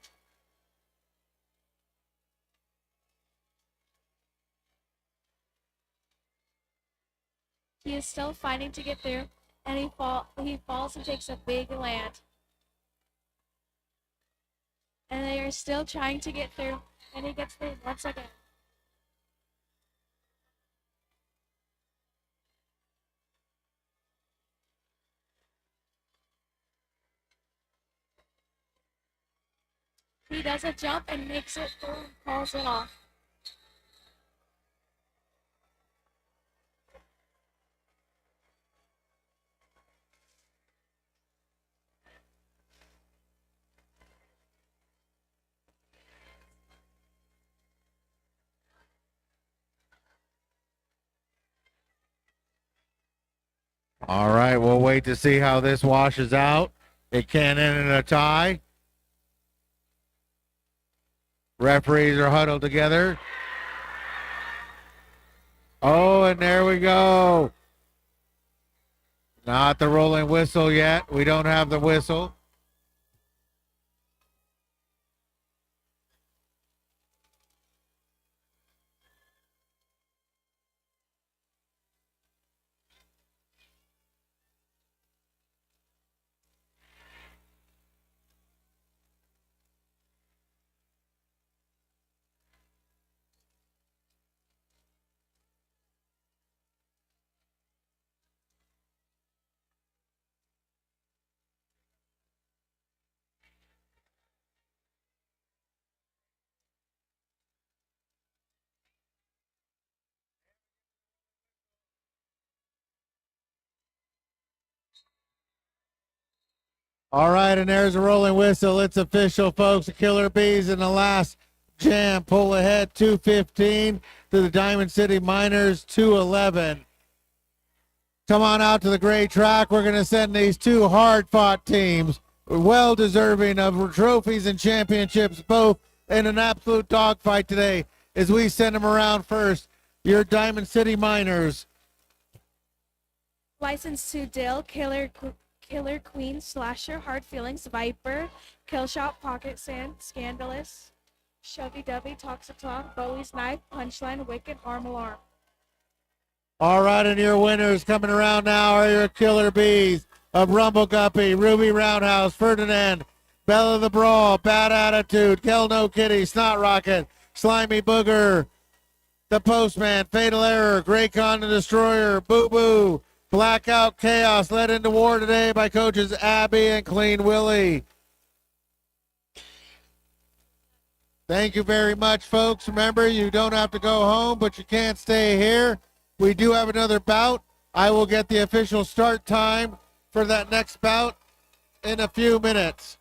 He is still fighting to get through, and he falls and takes a big land. And they are still trying to get through, and he gets through once again. He does a jump and makes it through and calls it off. All right, we'll wait to see how this washes out. It can end in a tie. Referees are huddled together. Oh, and there we go. Not the rolling whistle yet. We don't have the whistle. All right, and there's a rolling whistle. It's official, folks. The Killer Bees in the last jam pull ahead 215 to the Diamond City Miners 211. Come on out to the gray track. We're going to send these two hard-fought teams, well deserving of trophies and championships, both in an absolute dogfight today as we send them around first. Your Diamond City Miners. License to Dill, Killer Queen, Slasher, Hard Feelings, Viper, Killshot, Pocket Sand, Scandalous, Shovey Dovey, Toxic Talk, Bowie's Knife, Punchline, Wicked, Arm Alarm. All right, and your winners coming around now are your Killer Bees of Rumble Guppy, Ruby Roundhouse, Ferdinand, Bella the Brawl, Bad Attitude, Kel No Kitty, Snot Rocket, Slimy Booger, The Postman, Fatal Error, Graycon the Destroyer, Boo Boo, Blackout Chaos, led into war today by coaches Abby and Clean Willie. Thank you very much, folks. Remember, you don't have to go home, but you can't stay here. We do have another bout. I will get the official start time for that next bout in a few minutes.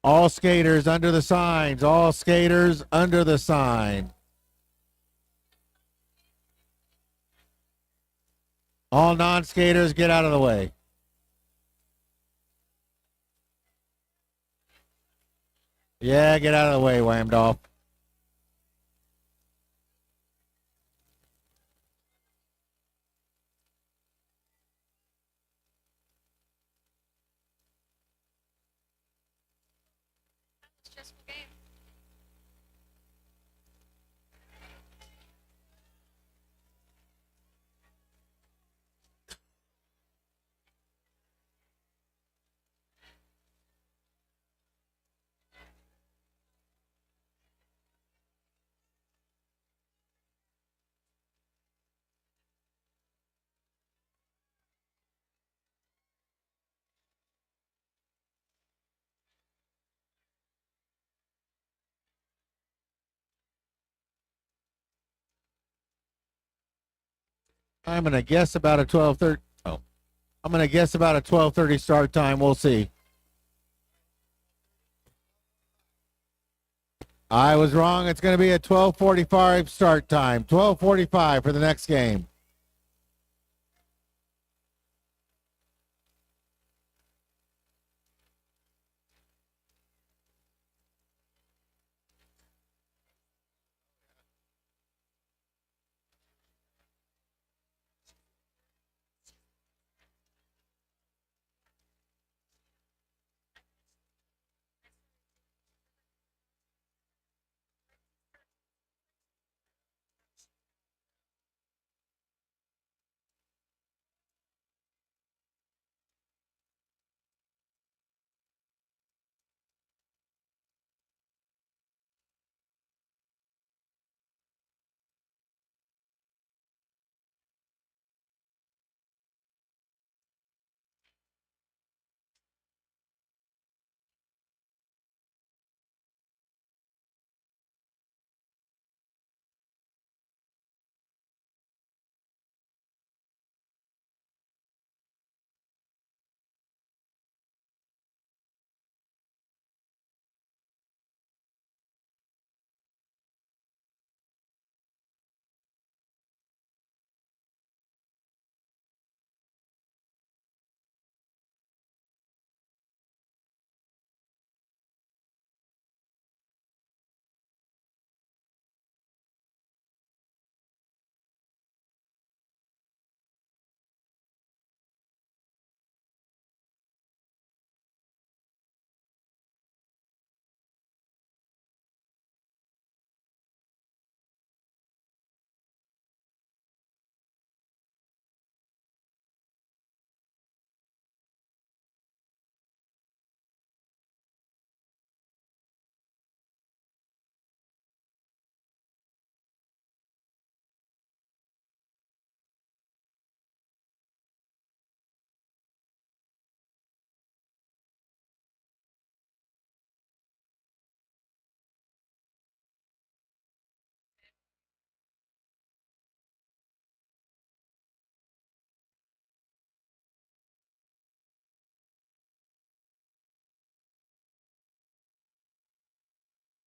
All skaters under the signs. All skaters under the sign. All non-skaters, get out of the way. Yeah, get out of the way, Whamdolph. It's just a game. I'm going to guess about a 12:30. Oh, I'm going to guess about a 12:30 start time. We'll see. I was wrong. It's going to be a 12:45 start time. 12:45 for the next game.